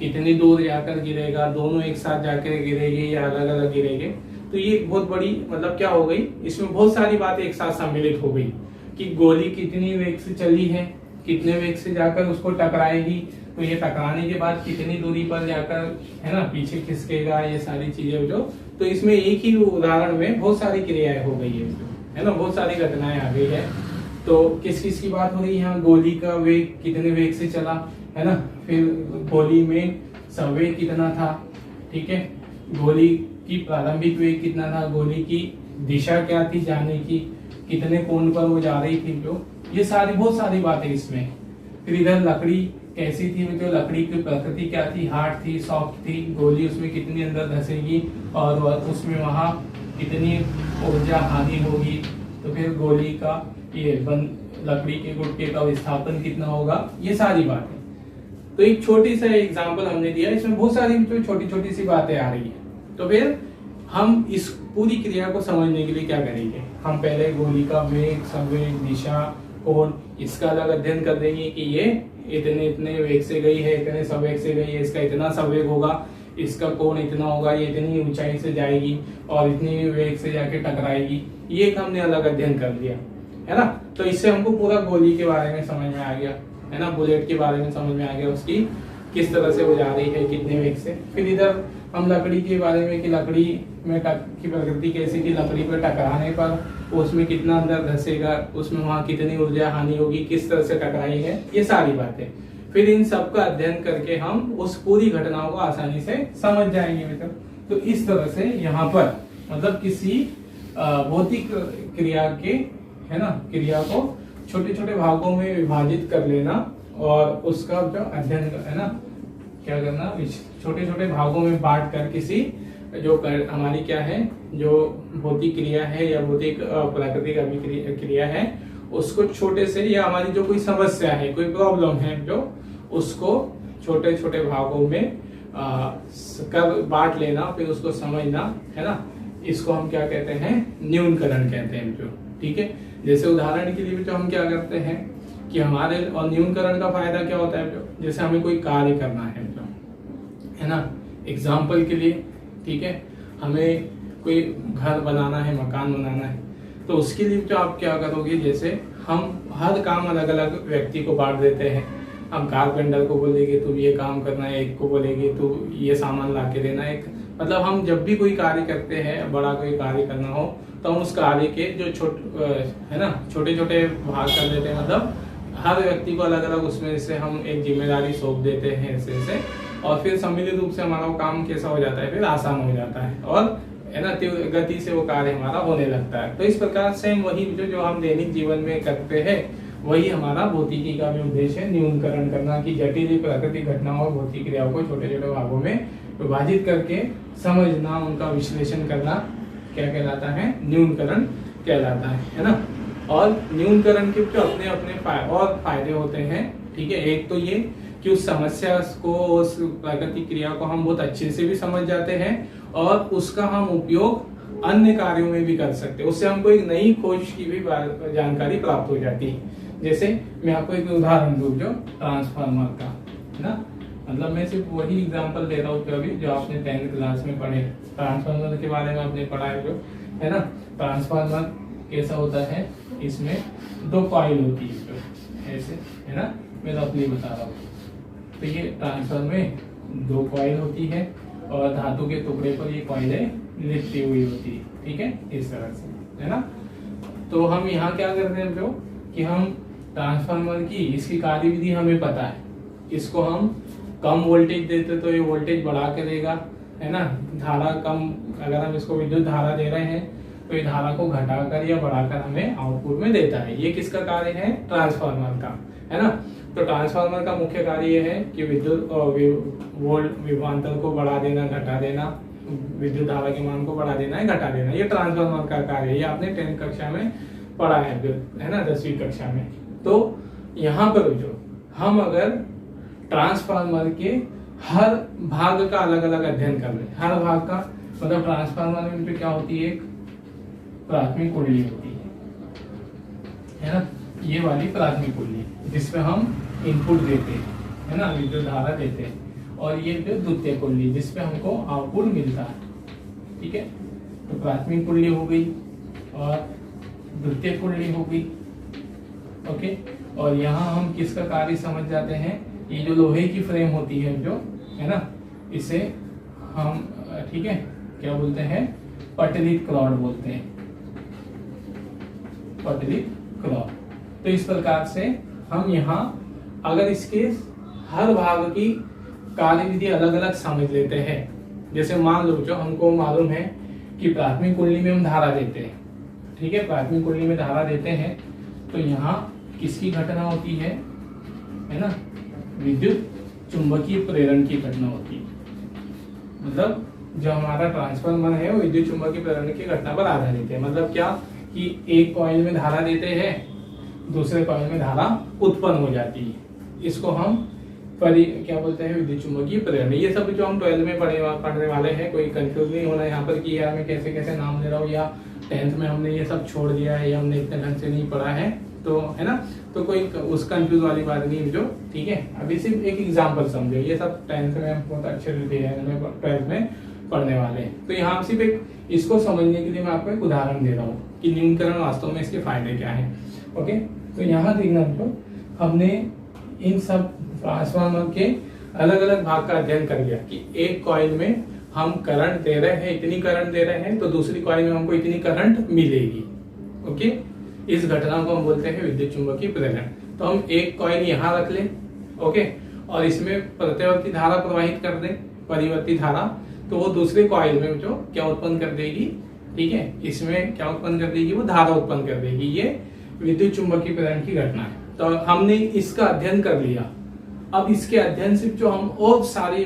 कितनी दूर जाकर गिरेगा, दोनों एक साथ जाकर गिरेगी या अलग अलग गिरेंगे। तो ये बहुत बड़ी मतलब क्या हो गई, इसमें बहुत सारी बातें एक साथ सम्मिलित हो गई कि गोली कितनी वेग से चली है, कितने वेग से जाकर उसको टकराएगी, तो ये टकराने के बाद कितनी दूरी पर जाकर है ना पीछे खिसकेगा, ये सारी चीजें जो, तो इसमें एक ही उदाहरण में बहुत सारी क्रियाएं हो गई है ना, बहुत सारी घटनाएं आ गई है। तो किस किस की बात हो रही है यहाँ, गोली का वेग कितने वेग से चला, है ना, फिर गोली में संवेग कितना था, ठीक है, गोली की प्रारंभिक वेग कितना था, गोली की दिशा क्या थी जाने की, कितने कोण पर वो जा रही थी, जो ये सारी बहुत सारी बातें इसमें। फिर इधर लकड़ी कैसी थी, जो लकड़ी की प्रकृति क्या थी, हार्ड थी, सॉफ्ट थी, गोली उसमें कितनी अंदर धंसेगी और उसमें वहां कितनी ऊर्जा हानि होगी, तो फिर गोली का ये लकड़ी के गुटके का विस्थापन कितना होगा, ये सारी बातें। तो एक छोटी सा एग्जांपल हमने दिया, इसमें बहुत सारी जो छोटी छोटी सी बातें आ रही है। तो फिर हम इस पूरी क्रिया को समझने के लिए क्या करेंगे, हम पहले गोली का वेग, संवेग, दिशा, कोण, इसका अलग अध्ययन कर देंगे कि ये इतने इतने वेग से गई है, इतने संवेग से गई है, इसका इतना संवेग होगा, इसका कोण इतना होगा, ये इतनी ऊंचाई से जाएगी और इतनी वेग से जाके टकराएगी, ये एक हमने अलग अध्ययन कर लिया, है ना। तो इससे हमको पूरा गोली के बारे में समझ में आ गया, है ना, बुलेट के बारे में समझ में आ गया, उसकी किस तरह से वो जा रही है, कितने वेग से। फिर इधर हम लकड़ी के बारे में कि लकड़ी में की प्रकृति कैसी थी, लकड़ी पर टकराने पर उसमें कितना अंदर धंसेगा, उसमें वहां कितनी ऊर्जा हानि होगी, किस तरह से टकराई है, ये सारी बातें। फिर इन सब का अध्ययन करके हम उस पूरी घटनाओं को आसानी से समझ जाएंगे मतलब। तो इस तरह से यहाँ पर मतलब किसी भौतिक क्रिया के, है ना, क्रिया को छोटे छोटे भागों में विभाजित कर लेना और उसका जो अध्ययन है ना क्या करना, छोटे छोटे भागों में बांट कर किसी जो हमारी क्या है, जो भौतिक क्रिया है या भौतिक प्राकृतिक अभिक्रिया है, उसको छोटे से, या हमारी जो कोई समस्या है, कोई प्रॉब्लम है, जो उसको छोटे छोटे भागों में कर बांट लेना, फिर उसको समझना, है ना, इसको हम क्या कहते हैं, न्यूनकरण कहते हैं जो, ठीक है। जैसे उदाहरण के लिए जो हम क्या करते हैं कि हमारे, और न्यूनकरण का फायदा क्या होता है, जो जैसे हमें कोई कार्य करना है, जो है ना, एग्जाम्पल के लिए, ठीक है, हमें कोई घर बनाना है, मकान बनाना है, तो उसके लिए जो आप क्या करोगे, जैसे हम हर काम अलग अलग व्यक्ति को बांट देते हैं। हम कारपेंटर को बोलेंगे तू ये काम करना है, एक को बोलेंगे तू ये सामान ला के देना, एक मतलब हम जब भी कोई कार्य करते हैं, बड़ा कोई कार्य करना हो, तो हम उस कार्य के जो है ना छोटे छोटे भाग कर देते हैं, मतलब हर व्यक्ति को अलग अलग उसमें से हम एक जिम्मेदारी सौंप देते हैं ऐसे, और फिर सम्मिलित रूप से हमारा वो काम कैसा हो जाता है, फिर आसान हो जाता है और है ना तीव्र गति से वो कार्य हमारा होने लगता है। तो इस प्रकार से वही जो हम दैनिक जीवन में करते हैं, वही हमारा भौतिकी का भी उद्देश्य है, न्यूनकरण करना, कि जटिल प्राकृतिक घटनाओं और भौतिक क्रियाओं को छोटे छोटे भागों में विभाजित करके समझना, उनका विश्लेषण करना क्या कहलाता है, न्यूनकरण कहलाता है ना। और न्यूनकरण के जो अपने अपने और फायदे होते हैं, ठीक है। एक तो ये कि उस समस्या को, उस प्राकृतिक क्रिया को हम बहुत अच्छे से भी समझ जाते हैं और उसका हम उपयोग अन्य कार्यों में भी कर सकते हैं, उससे हमको एक नई खोज की भी जानकारी प्राप्त हो जाती है। जैसे मैं आपको एक उदाहरण दूं, जो ट्रांसफार्मर का, है ना, मतलब मैं सिर्फ वही एग्जांपल दे रहा हूँ अभी जो आपने 10th क्लास में पढ़े, ट्रांसफार्मर के बारे में आपने पढ़ा है, जो है ना, ट्रांसफार्मर कैसा होता है, इसमें 2 कॉइल होती है, जो ऐसे, है ना, मैं तो अपनी बता रहा हूँ। तो ये ट्रांसफार्मर में 2 कॉइल होती है और धातु के टुकड़े पर ये कॉइलें लिपटी हुई होती है, ठीक है, इस तरह से, है ना। तो हम यहाँ क्या करते हैं, जो कि हम ट्रांसफार्मर की इसकी कार्यविधि हमें पता है, इसको हम कम वोल्टेज देते तो ये वोल्टेज बढ़ा के देगा, है ना, धारा कम, अगर हम इसको विद्युत धारा दे रहे हैं तो ये धारा को घटाकर या बढ़ाकर हमें आउटपुट में देता है। ये किसका कार्य है, ट्रांसफार्मर का, है ना। तो ट्रांसफार्मर का मुख्य कार्य ये है कि विद्युत वोल्ट विभवांतर को बढ़ा देना, घटा देना, विद्युत धारा के मान को बढ़ा देना है, घटा देना, ये ट्रांसफार्मर का कार्य है। ये आपने 10th कक्षा में पढ़ा है ना, 10वीं कक्षा में। तो यहाँ पर जो हम अगर ट्रांसफार्मर के हर भाग का अलग अलग अध्ययन कर ले, हर भाग का मतलब ट्रांसफार्मर में क्या होती है, एक प्राथमिक कुंडली होती है ना, ये वाली प्राथमिक कुंडली जिसमें हम इनपुट देते हैं, है ना, विद्युत धारा देते हैं, और ये जो द्वितीय कुंडली जिसपे हमको आउटपुट मिलता है। ठीक है, तो प्राथमिक कुंडली हो गई और द्वितीय कुंडली हो गई। ओके, और यहाँ हम किसका कार्य समझ जाते हैं, ये जो लोहे की फ्रेम होती है जो है ना, इसे हम ठीक है क्या बोलते हैं, पटलित क्लॉड बोलते हैं, पटलित क्लॉड। तो इस प्रकार से हम यहाँ अगर इसके हर भाग की कार्यविधि अलग अलग समझ लेते हैं, जैसे मान लो जो हमको मालूम है कि प्राथमिक कुंडली में हम धारा देते हैं, ठीक है, प्राथमिक कुंडली में धारा देते हैं, तो यहाँ किसकी घटना होती है ना, विद्युत चुंबकीय प्रेरण की घटना होती है। मतलब जो हमारा ट्रांसफार्मर है वो विद्युत चुंबकीय प्रेरण की घटना पर आधारित है। मतलब क्या कि एक कॉइल में धारा देते हैं, दूसरे कॉइल में धारा उत्पन्न हो जाती है, इसको हम क्या बोलते हैं, विद्युत चुंबकीय प्रेरण। ये सब जो हम 12th में पढ़ने वाले हैं, कोई कंफ्यूज नहीं होना यहाँ पर कि यार मैं कैसे कैसे नाम ले रहा हूँ, या 10th में हमने ये सब छोड़ दिया है, या हमने इतने ढंग से नहीं पढ़ा है, तो है ना, तो कोई उस कंफ्यूज वाली बात नहीं जो। ठीक है, अभी सिर्फ एक एग्जाम्पल समझो, ये सब 10th में हम बहुत अच्छे से 12th में पढ़ने वाले हैं। तो यहाँ सिर्फ एक इसको समझने के लिए मैं आपको एक उदाहरण दे रहा हूँ कि न्यूनीकरण वास्तव में इसके फायदे क्या है। ओके, तो यहाँ देखना तो हमने इन सब ट्रांसफार्मर के अलग अलग भाग का अध्ययन कर लिया कि एक कॉइल में हम करंट दे रहे हैं, इतनी करंट दे रहे हैं, तो दूसरी कॉइल में हमको इतनी करंट मिलेगी। ओके, इस घटना को हम बोलते हैं विद्युत चुंबकीय प्रेरण। तो हम एक कॉइल यहाँ रख लें, ओके, और इसमें प्रतिवर्ती धारा प्रवाहित कर दें, परिवर्ती धारा, तो वो दूसरे कॉइल में जो क्या उत्पन्न कर देगी, ठीक है, इसमें क्या उत्पन्न कर देगी, वो धारा उत्पन्न कर देगी। ये विद्युत चुंबकीय प्रेरण की घटना है। तो हमने इसका अध्ययन कर लिया। अब इसके अध्ययन से जो हम और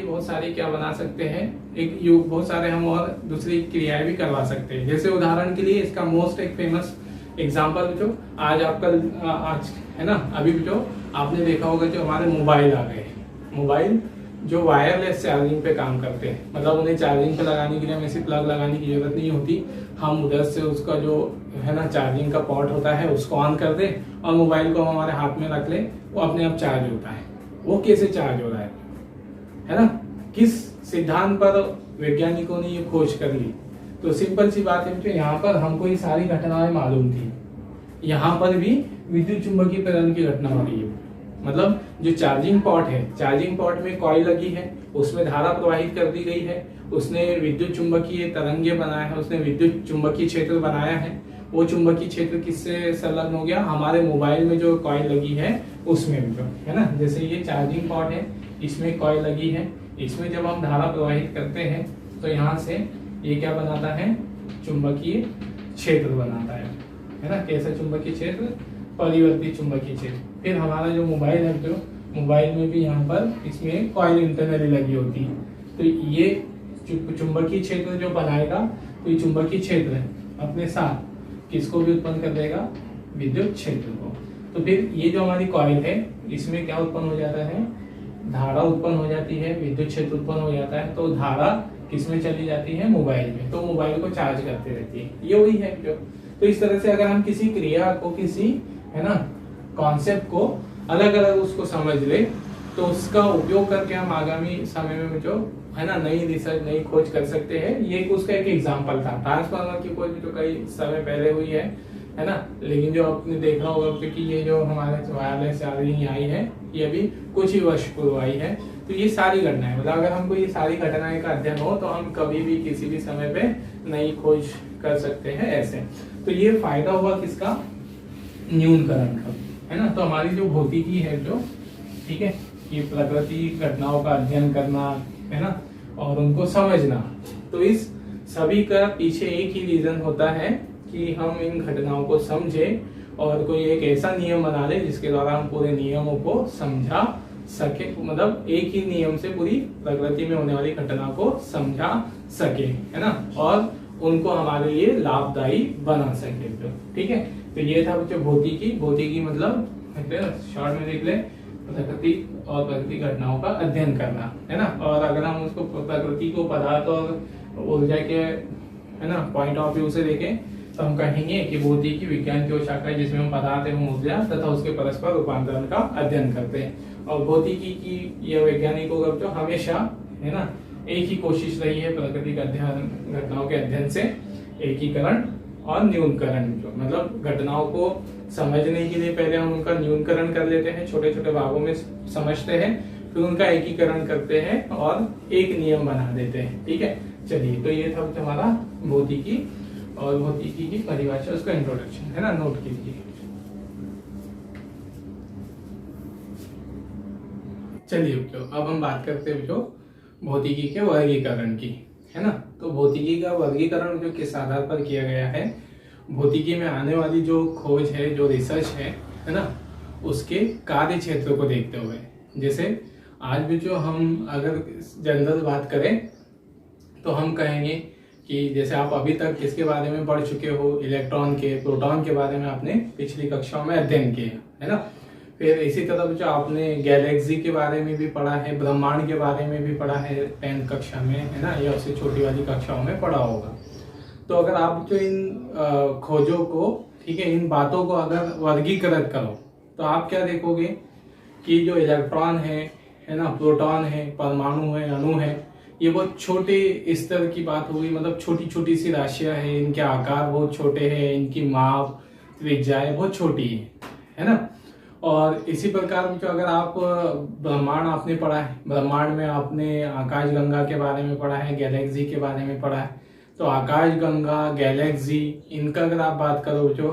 बहुत सारी क्या बना सकते हैं, एक योग बहुत सारे हम और दूसरी क्रियाएं भी करवा सकते हैं। जैसे उदाहरण के लिए इसका मोस्ट एक फेमस एग्जाम्पल जो आज है ना, अभी जो आपने देखा होगा जो हमारे मोबाइल आ गए, मोबाइल जो वायरलेस चार्जिंग पे काम करते हैं, मतलब उन्हें चार्जिंग पे लगाने के लिए हमें सिर्फ प्लग लगाने की जरूरत नहीं होती, हम उधर से उसका जो है ना चार्जिंग का पोर्ट होता है उसको ऑन कर दे और मोबाइल को हमारे हाथ में रख ले, वो अपने आप चार्ज होता है। वो कैसे चार्ज हो रहा है ना, किस सिद्धांत पर वैज्ञानिकों ने ये खोज कर ली? तो सिंपल सी बात है, यहाँ पर हमको ये सारी घटनाएं मालूम थी, यहाँ पर भी विद्युत चुंबकीय प्रेरण की घटना हो रही है। मतलब जो चार्जिंग पॉट है, चार्जिंग पॉट में कॉइल लगी है, उसमें धारा प्रवाहित कर दी गई है, उसने विद्युत चुंबकीय तरंगे बनाया है, उसने विद्युत चुंबकीय क्षेत्र बनाया है। वो चुंबकीय क्षेत्र किससे संलग्न हो गया? हमारे मोबाइल में जो कॉइल लगी है उसमें जो है ना, जैसे ये चार्जिंग पॉट है, इसमें कॉइल लगी है, इसमें जब हम धारा प्रवाहित करते हैं तो यहाँ से ये क्या बनाता है, चुंबकीय क्षेत्र बनाता है ना। कैसा चुंबकीय क्षेत्र? परिवर्ती चुंबकीय क्षेत्र। फिर हमारा जो मोबाइल है, जो मोबाइल में भी यहाँ पर इसमें कॉइल इंटरनली लगी होती है, तो ये चुंबकीय क्षेत्र जो बनाएगा, तो ये चुंबकीय क्षेत्र अपने साथ किसको भी उत्पन्न कर देगा? विद्युत क्षेत्र को। तो फिर ये जो हमारी कॉइल है, इसमें क्या उत्पन्न हो जाता है? धारा उत्पन्न हो जाती है, विद्युत क्षेत्र उत्पन्न हो जाता है। तो धारा किसमें चली जाती है? मोबाइल में। तो मोबाइल को चार्ज करते रहती है, ये वही है जो। तो इस तरह से अगर हम किसी क्रिया को, किसी है ना कॉन्सेप्ट को अलग अलग उसको समझ ले, तो उसका उपयोग करके हम आगामी समय में जो है ना नई रिसर्च, नई खोज कर सकते हैं। ये उसका एक एग्जाम्पल था। ट्रांसफार्मर की खोज जो कई समय पहले हुई है ना, लेकिन जो आपने देखा होगा क्योंकि ये जो हमारे वायरलेस चार्जिंग आई है, ये अभी कुछ ही वर्ष पूर्व आई है। तो ये सारी घटनाएं, मतलब अगर हमको ये सारी घटनाएं का अध्ययन हो तो हम कभी भी किसी भी समय पे नई खोज कर सकते हैं ऐसे। तो ये फायदा हुआ किसका? न्यूनीकरण का, है ना। तो हमारी जो भौतिकी है जो, ठीक है, कि प्रकृति घटनाओं का अध्ययन करना, है ना, और उनको समझना, तो इस सभी का पीछे एक ही रीजन होता है कि हम इन घटनाओं को समझें और कोई एक ऐसा नियम बना दे जिसके द्वारा हम पूरे नियमों को समझा सके, मतलब एक ही नियम से पूरी प्रकृति में होने वाली घटना को समझा सके, है ना, और उनको हमारे लिए लाभदायी बना सके। तो ठीक है, तो ये था बच्चों भौतिकी मतलब शॉर्ट में देख ले, प्रकृति और प्रकृति घटनाओं का अध्ययन करना, है ना। और अगर हम उसको प्रकृति को पदार्थ और ऊर्जा के, है ना, पॉइंट ऑफ व्यू से देखें तो हम कहेंगे कि भौतिकी विज्ञान की वो शाखा है जिसमें हम पदार्थ एवं ऊर्जा तथा उसके परस्पर रूपांतरण का अध्ययन करते हैं। और भौतिकी की यह वैज्ञानिकों का जो हमेशा, है ना, एक ही कोशिश रही है प्रकृति का अध्ययन, घटनाओं के अध्ययन से एकीकरण और न्यूनीकरण, जो मतलब घटनाओं को समझने के लिए पहले हम उनका न्यूनीकरण कर लेते हैं, छोटे छोटे भागों में समझते हैं, फिर उनका एकीकरण करते हैं और एक नियम बना देते हैं। ठीक है, चलिए, तो ये था हमारा भौतिकी और भौतिकी की परिभाषा, उसका इंट्रोडक्शन, है ना, नोट कीजिए। चलिए बच्चों, अब हम बात करते हैं बच्चों भौतिकी के वर्गीकरण की, है ना। तो भौतिकी का वर्गीकरण जो किस आधार पर किया गया है, भौतिकी में आने वाली जो खोज है, जो रिसर्च है ना, उसके कार्य क्षेत्र को देखते हुए। जैसे आज भी जो हम अगर जनरल बात करें तो हम कहेंगे कि जैसे आप अभी तक किसके बारे में पढ़ चुके हो, इलेक्ट्रॉन के, प्रोटॉन के बारे में आपने पिछली कक्षाओं में अध्ययन किया, है ना। फिर इसी तरह जो आपने गैलेक्सी के बारे में भी पढ़ा है, ब्रह्मांड के बारे में भी पढ़ा है 10th कक्षा में, है ना, या उससे छोटी वाली कक्षाओं में पढ़ा होगा। तो अगर आप जो इन खोजों को, ठीक है, इन बातों को अगर वर्गीकृत करो तो आप क्या देखोगे कि जो इलेक्ट्रॉन है ना, प्रोटॉन है, परमाणु है, अणु है, ये बहुत छोटे स्तर की बात होगी, मतलब छोटी छोटी सी राशियां हैं, इनके आकार बहुत छोटे हैं, इनकी माप, त्रिज्याएं बहुत छोटी है ना। और इसी प्रकार जो अगर आप ब्रह्मांड आपने पढ़ा है, ब्रह्मांड में आपने आकाशगंगा के बारे में पढ़ा है, गैलेक्सी के बारे में पढ़ा है, तो आकाशगंगा, गैलेक्सी, इनका अगर आप बात करो जो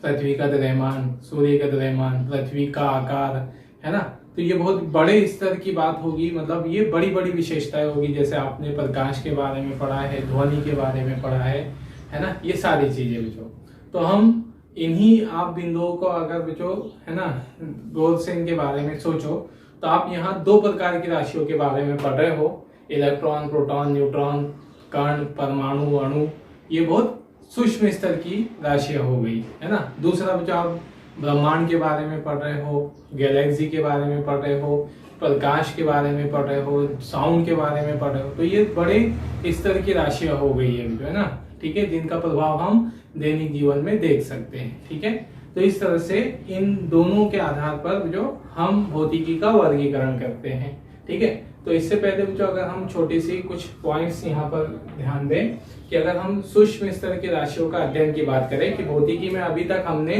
पृथ्वी का द्रव्यमान, सूर्य का द्रव्यमान, पृथ्वी का आकार, है ना, तो ये बहुत बड़े स्तर की बात होगी, मतलब ये बड़ी बड़ी विशेषताएं होगी। जैसे आपने प्रकाश के बारे में पढ़ा है, ध्वनि के बारे में पढ़ा है ना, ये सारी चीजें बच्चों। तो हम इन्हीं आप बिंदुओं को अगर बच्चों, है ना, गौर से इनके बारे में सोचो तो आप यहाँ 2 प्रकार की राशियों के बारे में पढ़ रहे हो, इलेक्ट्रॉन, प्रोटॉन, न्यूट्रॉन, कण, परमाणु, अणु, ये बहुत सूक्ष्म स्तर की राशियां हो गई, है ना। दूसरा बच्चों आप ब्रह्मांड के बारे में पढ़ रहे हो, गैलेक्सी के बारे में पढ़ रहे हो, प्रकाश के बारे में पढ़ रहे हो, साउंड के बारे में पढ़ रहे हो, तो ये बड़े स्तर की राशियां हो गई है ना, ठीक है, जिनका प्रभाव हम दैनिक जीवन में देख सकते हैं। ठीक है, तो इस तरह से इन दोनों के आधार पर जो हम भौतिकी का वर्गीकरण करते हैं। ठीक है, तो इससे पहले बच्चों अगर हम छोटी सी कुछ पॉइंट्स यहाँ पर ध्यान दें कि अगर हम सूक्ष्म स्तर की राशियों का अध्ययन की बात करें कि भौतिकी में अभी तक हमने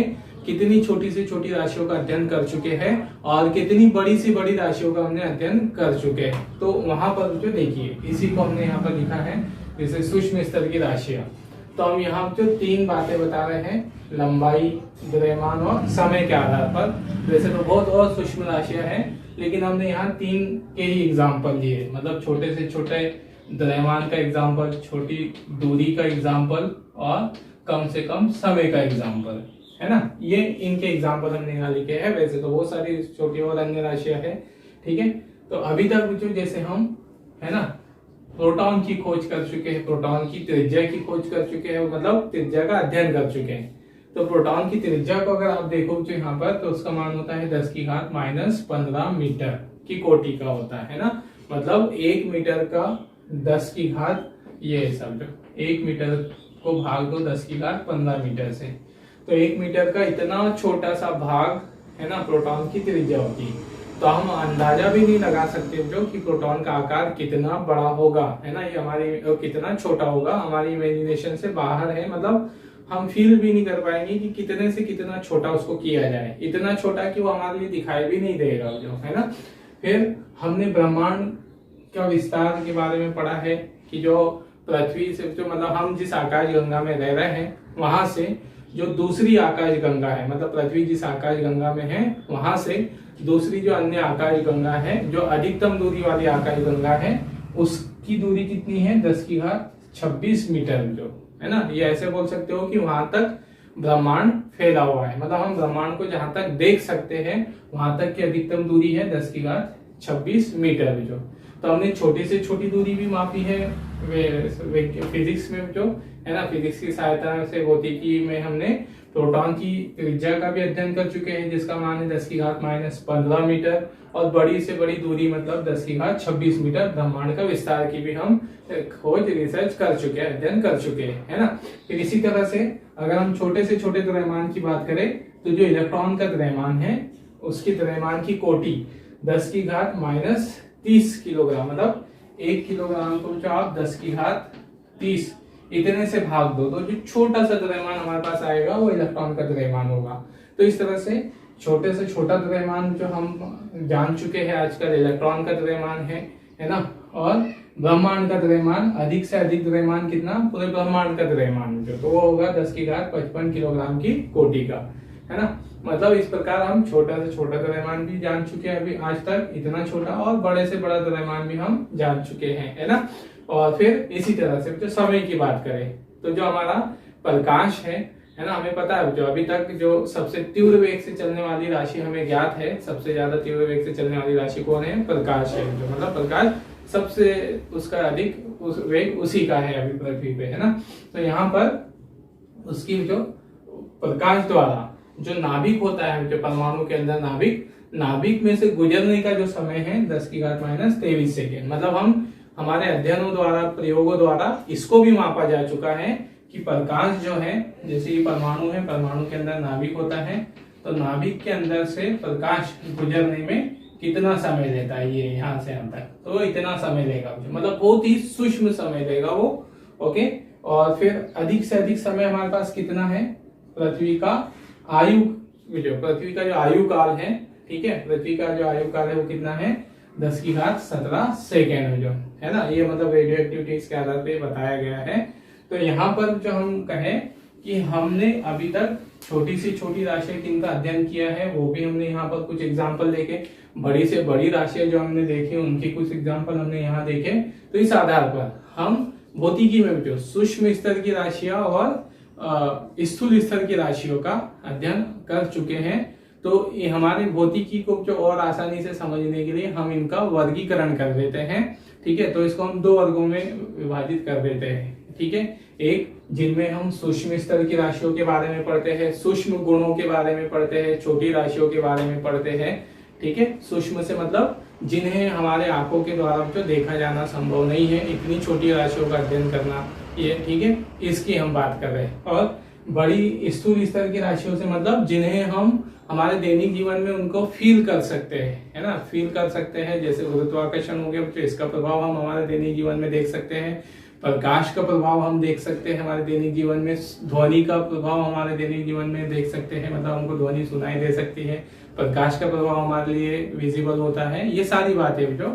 कितनी छोटी से छोटी राशियों का अध्ययन कर चुके हैं और कितनी बड़ी सी बड़ी राशियों का हमने अध्ययन कर चुके हैं, तो वहां पर जो देखिए इसी को हमने यहाँ पर लिखा है जैसे सूक्ष्म स्तर की राशियां। तो हम यहाँ जो 3 बातें बता रहे हैं, लंबाई, द्रव्यमान और समय के आधार पर। वैसे तो बहुत और सूक्ष्म राशियां हैं, लेकिन हमने यहाँ 3 के ही एग्जाम्पल लिए, मतलब छोटे से छोटे द्रव्यमान का एग्जाम्पल, छोटी दूरी का एग्जाम्पल और कम से कम समय का एग्जाम्पल, है ना। ये इनके एग्जाम्पल हमने यहाँ लिखे हैं। वैसे तो बहुत सारी छोटी और अन्य राशियां हैं। ठीक है, तो अभी तक बच्चों जैसे हम, है ना, प्रोटॉन की खोज कर चुके हैं, प्रोटॉन की त्रिज्या की खोज कर चुके हैं, मतलब त्रिज्या का अध्ययन कर चुके हैं। तो प्रोटॉन की त्रिज्या को अगर आप देखो जो यहाँ पर, तो उसका मान होता है 10⁻⁻15 मीटर की कोटि का होता है ना, मतलब 1 मीटर का 10⁻, ये सब 1 मीटर को भाग दो 10⁻15 मीटर से, तो 1 मीटर का इतना छोटा सा भाग, है ना, प्रोटॉन की त्रिज्या होती है। तो हम अंदाजा भी नहीं लगा सकते जो कि प्रोटॉन का आकार कितना बड़ा होगा, है ना, ये हमारी कितना छोटा होगा, हमारी इमेजिनेशन से बाहर है, मतलब हम फील भी नहीं कर पाएंगे कि कितने से कितना छोटा उसको किया जाए, इतना छोटा कि वो हमारे लिए दिखाई भी नहीं देगा जो, है ना। फिर हमने ब्रह्मांड का विस्तार के बारे में पढ़ा है कि जो पृथ्वी से जो, मतलब हम जिस आकाश गंगा में रह रहे हैं वहां से जो दूसरी आकाश गंगा है, मतलब पृथ्वी जिस आकाश गंगा में है वहां से दूसरी जो अन्य आकाश गंगा है, जो अधिकतम दूरी वाली आकाश गंगा है, उसकी दूरी कितनी है 10⁻26 मीटर जो, है ना। ये ऐसे बोल सकते हो कि वहां तक ब्रह्मांड फैला हुआ है, मतलब हम ब्रह्मांड को जहां तक देख सकते हैं वहां तक की अधिकतम दूरी है 10⁻26 मीटर जो। तो हमने छोटी से छोटी दूरी भी मापी है फिजिक्स में जो है ना, फिजिक्स की सहायता से भौतिकी में हमने प्रोटॉन की त्रिज्या का भी अध्ययन कर चुके हैं जिसका मान है 10⁻15 मीटर, और बड़ी से बड़ी दूरी मतलब 10⁻26 मीटर ब्रह्मांड का विस्तार की भी हम खोज रिसर्च कर चुके हैं, अध्ययन कर चुके हैं, है ना। फिर इसी तरह से अगर हम छोटे से छोटे द्रव्यमान की बात करें तो जो इलेक्ट्रॉन का द्रव्यमान है उसकी द्रव्यमान की कोटि 10⁻30 किलोग्राम, मतलब 1 किलोग्राम को जो आप 10⁻30 इतने से भाग दो तो जो छोटा सा द्रव्यमान हमारे पास आएगा वो इलेक्ट्रॉन का द्रव्यमान होगा। तो इस तरह से छोटे से छोटा द्रव्यमान जो हम जान चुके हैं आजकल इलेक्ट्रॉन का द्रव्यमान है ना, और ब्रह्मांड का द्रव्यमान अधिक से अधिक द्रव्यमान कितना, पूरे ब्रह्मांड का द्रव्यमान जो तो वो होगा 10⁻55 किलोग्राम की कोटि का, है ना। मतलब इस प्रकार हम छोटा से छोटा द्रव्यमान भी जान चुके हैं अभी आज तक इतना छोटा, और बड़े से बड़ा द्रव्यमान भी हम जान चुके हैं, है ना। और फिर इसी तरह से जो समय की बात करें तो जो हमारा प्रकाश है ना, हमें पता है जो अभी तक जो सबसे तीव्र वेग से चलने वाली राशि हमें ज्ञात है, सबसे ज्यादा तीव्र वेग से चलने वाली राशि कौन है, प्रकाश है, जो मतलब प्रकाश सबसे उसका अधिक उस वेग उसी का है अभी पृथ्वी पे, है ना। तो यहाँ पर उसकी जो प्रकाश द्वारा जो नाभिक होता है जो परमाणु के अंदर नाभिक में से गुजरने का जो समय है 10⁻23 सेकेंड, मतलब हम हमारे अध्ययनों द्वारा प्रयोगों द्वारा इसको भी मापा जा चुका है कि प्रकाश जो है, जैसे ये परमाणु है, परमाणु के अंदर नाभिक होता है, तो नाभिक के अंदर से प्रकाश गुजरने में कितना समय लेता है ये यहाँ से यहाँ तक, तो इतना समय लेगा, मतलब बहुत ही सूक्ष्म समय लेगा वो, ओके। और फिर अधिक से अधिक समय हमारे पास कितना है, पृथ्वी का आयु, जो पृथ्वी का जो आयु काल है, ठीक है, पृथ्वी का जो आयु काल है वो कितना है 10⁻17 सेकेंड जो है ना, ये मतलब रेडियो एक्टिविटी के आधार पे बताया गया है। तो यहाँ पर जो हम कहें कि हमने अभी तक छोटी से छोटी राशियां किनका अध्ययन किया है वो भी हमने यहाँ पर कुछ एग्जाम्पल देखे, बड़ी से बड़ी राशियां जो हमने देखी उनके कुछ एग्जाम्पल हमने यहाँ देखे। तो इस आधार पर हम भौतिकी में जो सूक्ष्म स्तर की राशियां और स्थूल स्तर की राशियों का अध्ययन कर चुके हैं। तो ये हमारे भौतिकी को जो और आसानी से समझने के लिए हम इनका वर्गीकरण कर देते हैं, ठीक है। तो इसको हम दो वर्गों में विभाजित कर देते हैं, ठीक है। एक जिनमें हम सूक्ष्म स्तर की राशियों के बारे में पढ़ते हैं, सूक्ष्म गुणों के बारे में पढ़ते हैं, छोटी राशियों के बारे में पढ़ते हैं, ठीक है। सूक्ष्म से मतलब जिन्हें हमारे आंखों के द्वारा जो देखा जाना संभव नहीं है, इतनी छोटी राशियों का अध्ययन करना, ये ठीक है, इसकी हम बात कर रहे हैं। और बड़ी स्थूल स्तर की राशियों से मतलब जिन्हें हम हमारे दैनिक जीवन में उनको फील कर सकते हैं, है ना, फील कर सकते हैं, जैसे गुरुत्वाकर्षण हो गया, तो इसका प्रभाव हम हमारे दैनिक जीवन में देख सकते हैं, प्रकाश का प्रभाव हम देख सकते हैं हमारे दैनिक जीवन में, ध्वनि का प्रभाव हमारे दैनिक जीवन में देख सकते हैं, मतलब हमको ध्वनि सुनाई दे सकती है, प्रकाश का प्रभाव हमारे लिए विजिबल होता है, ये सारी बातें जो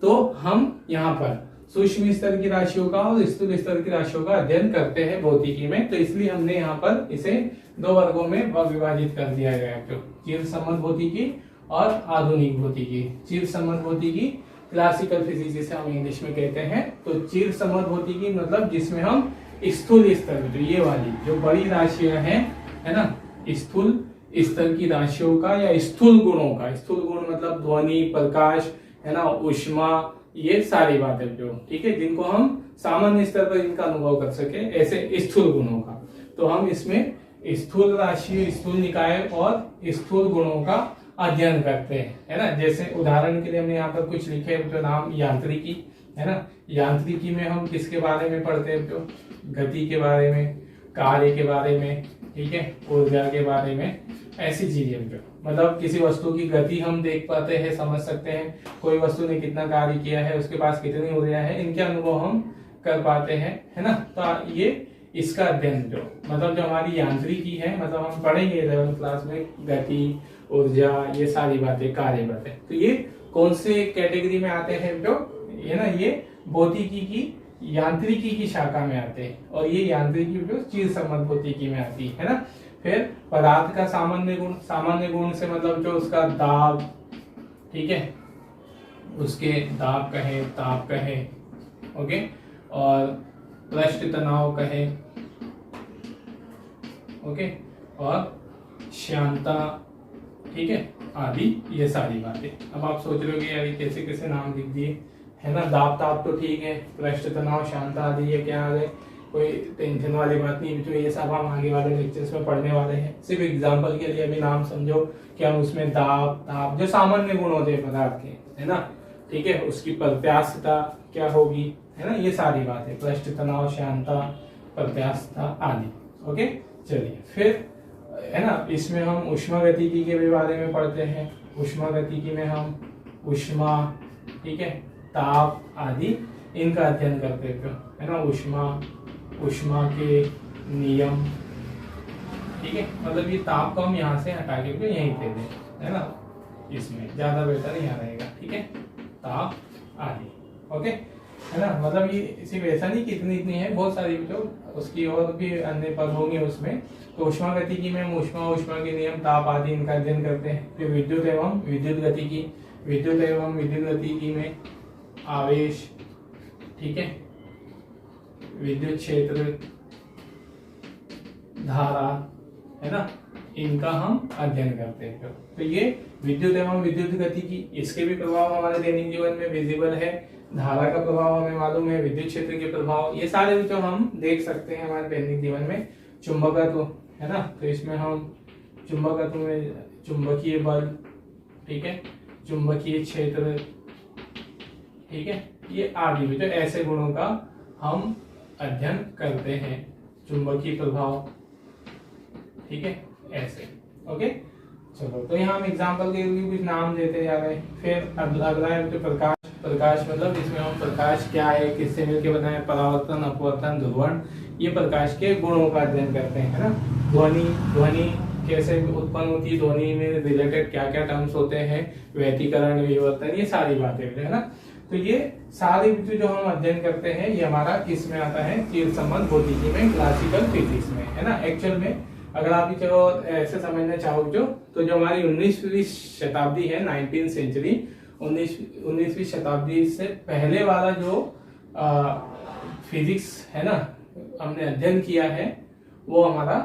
तो हम यहाँ पर सूक्ष्म स्तर की राशियों का और स्थूल स्तर की राशियों का अध्ययन करते हैं भौतिकी में। तो इसलिए हमने यहाँ पर इसे दो वर्गों में विभाजित कर दिया गया है, चिर संबंध भौतिकी और आधुनिक भौतिकी। चिर संबंध भौतिकी क्लासिकल फिजिक्स जिसे हम इंग्लिश में कहते हैं। तो चिर संबंध भौतिकी मतलब जिसमें हम स्थूल स्तर जो ये वाली जो बड़ी राशियां हैं, है ना, स्थूल स्तर की राशियों का या स्थूल गुणों का, स्थूल गुण मतलब ध्वनि, प्रकाश, है ना, ऊष्मा, ये सारी बातें जो ठीक है, जिनको हम सामान्य स्तर पर इनका अनुभव कर सके, ऐसे स्थूल गुणों का। तो हम इसमें स्थूल राशि, स्थूल निकाय और स्थूल गुणों का अध्ययन करते हैं, है ना। जैसे उदाहरण के लिए हमने यहाँ पर कुछ लिखे जो नाम यांत्रिकी, है ना। यांत्रिकी में हम किसके बारे में पढ़ते हैं, जो गति के बारे में, कार्य के बारे में, ठीक है, ऊर्जा के बारे में, ऐसी चीजें जो मतलब किसी वस्तु की गति हम देख पाते हैं, समझ सकते हैं, कोई वस्तु ने कितना कार्य किया है, उसके पास कितनी ऊर्जा है, इनके अनुभव हम कर पाते हैं, है ना। तो ये इसका अध्ययन जो मतलब जो हमारी यांत्रिकी है, मतलब हम पढ़ेंगे 11th क्लास में गति, ऊर्जा, ये सारी बातें, कार्य बातें। तो ये कौन से कैटेगरी में आते हैं, जो ये ना ये भौतिकी की यांत्रिकी की शाखा में आते हैं, और ये यांत्रिकी जो चिर संबंध भौतिकी में आती है ना। फिर पदार्थ का सामान्य गुण, सामान्य गुण से मतलब जो उसका दाब, ठीक है, उसके दाब कहे, ताप कहे, ओके, और पृष्ठ तनाव कहे, ओके, और श्यानता, ठीक है, आदि ये सारी बातें। अब आप सोच रहे हो कि यार ये कैसे कैसे नाम लिख दिए, है ना। दाब ताप तो ठीक है, पृष्ठ तनाव, शांता आदि ये क्या आ गए, कोई टेंशन वाली बात नहीं, तो ये सब हम आगे वाले लेक्चर्स में पढ़ने वाले हैं। सिर्फ एग्जांपल के लिए अभी नाम समझो कि हम उसमें दाब ताप जो सामान्य गुण होते हैं पदार्थ के, है ना, ठीक है, उसकी प्रत्यास्थता क्या होगी, है ना, ये सारी बातें, पृष्ठ तनाव, शांता, प्रत्यास्थता आदि। ओके, चलिए फिर, है ना, इसमें हम ऊष्मागतिकी के भी बारे में पढ़ते हैं। ऊष्मागतिकी में हम ऊष्मा, ठीक है, ताप आदि इनका अध्ययन करते हैं, है ना। ऊष्मा के नियम, ठीक है, मतलब ये ताप को हम यहाँ से हटा के यहीं दे दें, है ना, इसमें ज्यादा बेहतर यहाँ रहेगा, ठीक है, ताप आदि। ओके, है ना, मतलब ये सिर्फ ऐसा नहीं कि इतनी है, बहुत सारी जो उसकी और भी अन्य पद होंगे उसमें। तो ऊष्मागतिकी में हम ऊष्मा के नियम, ताप आदि इनका अध्ययन करते हैं। फिर विद्युत एवं विद्युत गतिकी, विद्युत एवं विद्युत गतिकी में आवेश, ठीक है, विद्युत क्षेत्र, धारा, है ना, इनका हम अध्ययन करते हैं। तो ये विद्युत एवं विद्युत गतिकी, इसके भी प्रभाव हमारे दैनिक जीवन में विजिबल है। धारा का प्रभाव हमें मालूम है, विद्युत क्षेत्र के प्रभाव, ये सारे जो हम देख सकते हैं हमारे दैनिक जीवन में। चुंबकत्व, है ना, तो इसमें हम चुंबकत्व में चुंबकीय बल, ठीक है, चुंबकीय क्षेत्र, ठीक है, ये आदि जो ऐसे गुणों का हम अध्ययन करते हैं। चुंबकीय प्रभाव, ठीक है, ऐसे। ओके, चलो, तो यहाँ हम एग्जांपल के लिए कुछ नाम देते जा रहे हैं। फिर अगला है तो प्रकाश। प्रकाश मतलब इसमें हम प्रकाश क्या है, किससे मिलकर बना है, परावर्तन, अपवर्तन, ध्रुवण, ये प्रकाश के गुणों का अध्ययन करते हैं, है ना। ध्वनि कैसे उत्पन्न होती है, ध्वनि में रिलेटेड क्या क्या टर्म्स होते हैं, व्यतिकरण, विवर्तन, ये सारी बातें, है ना। तो ये सारी जो हम अध्ययन करते हैं ये हमारा किस में आता है, चिर संबंध भौतिकी में, क्लासिकल फिजिक्स में, है ना। एक्चुअल में अगर आप चलो ऐसे समझना चाहो तो जो हमारी 19वीं शताब्दी है, 19th सेंचुरी, 19वीं शताब्दी से पहले वाला जो फिजिक्स है ना हमने अध्ययन किया है, वो हमारा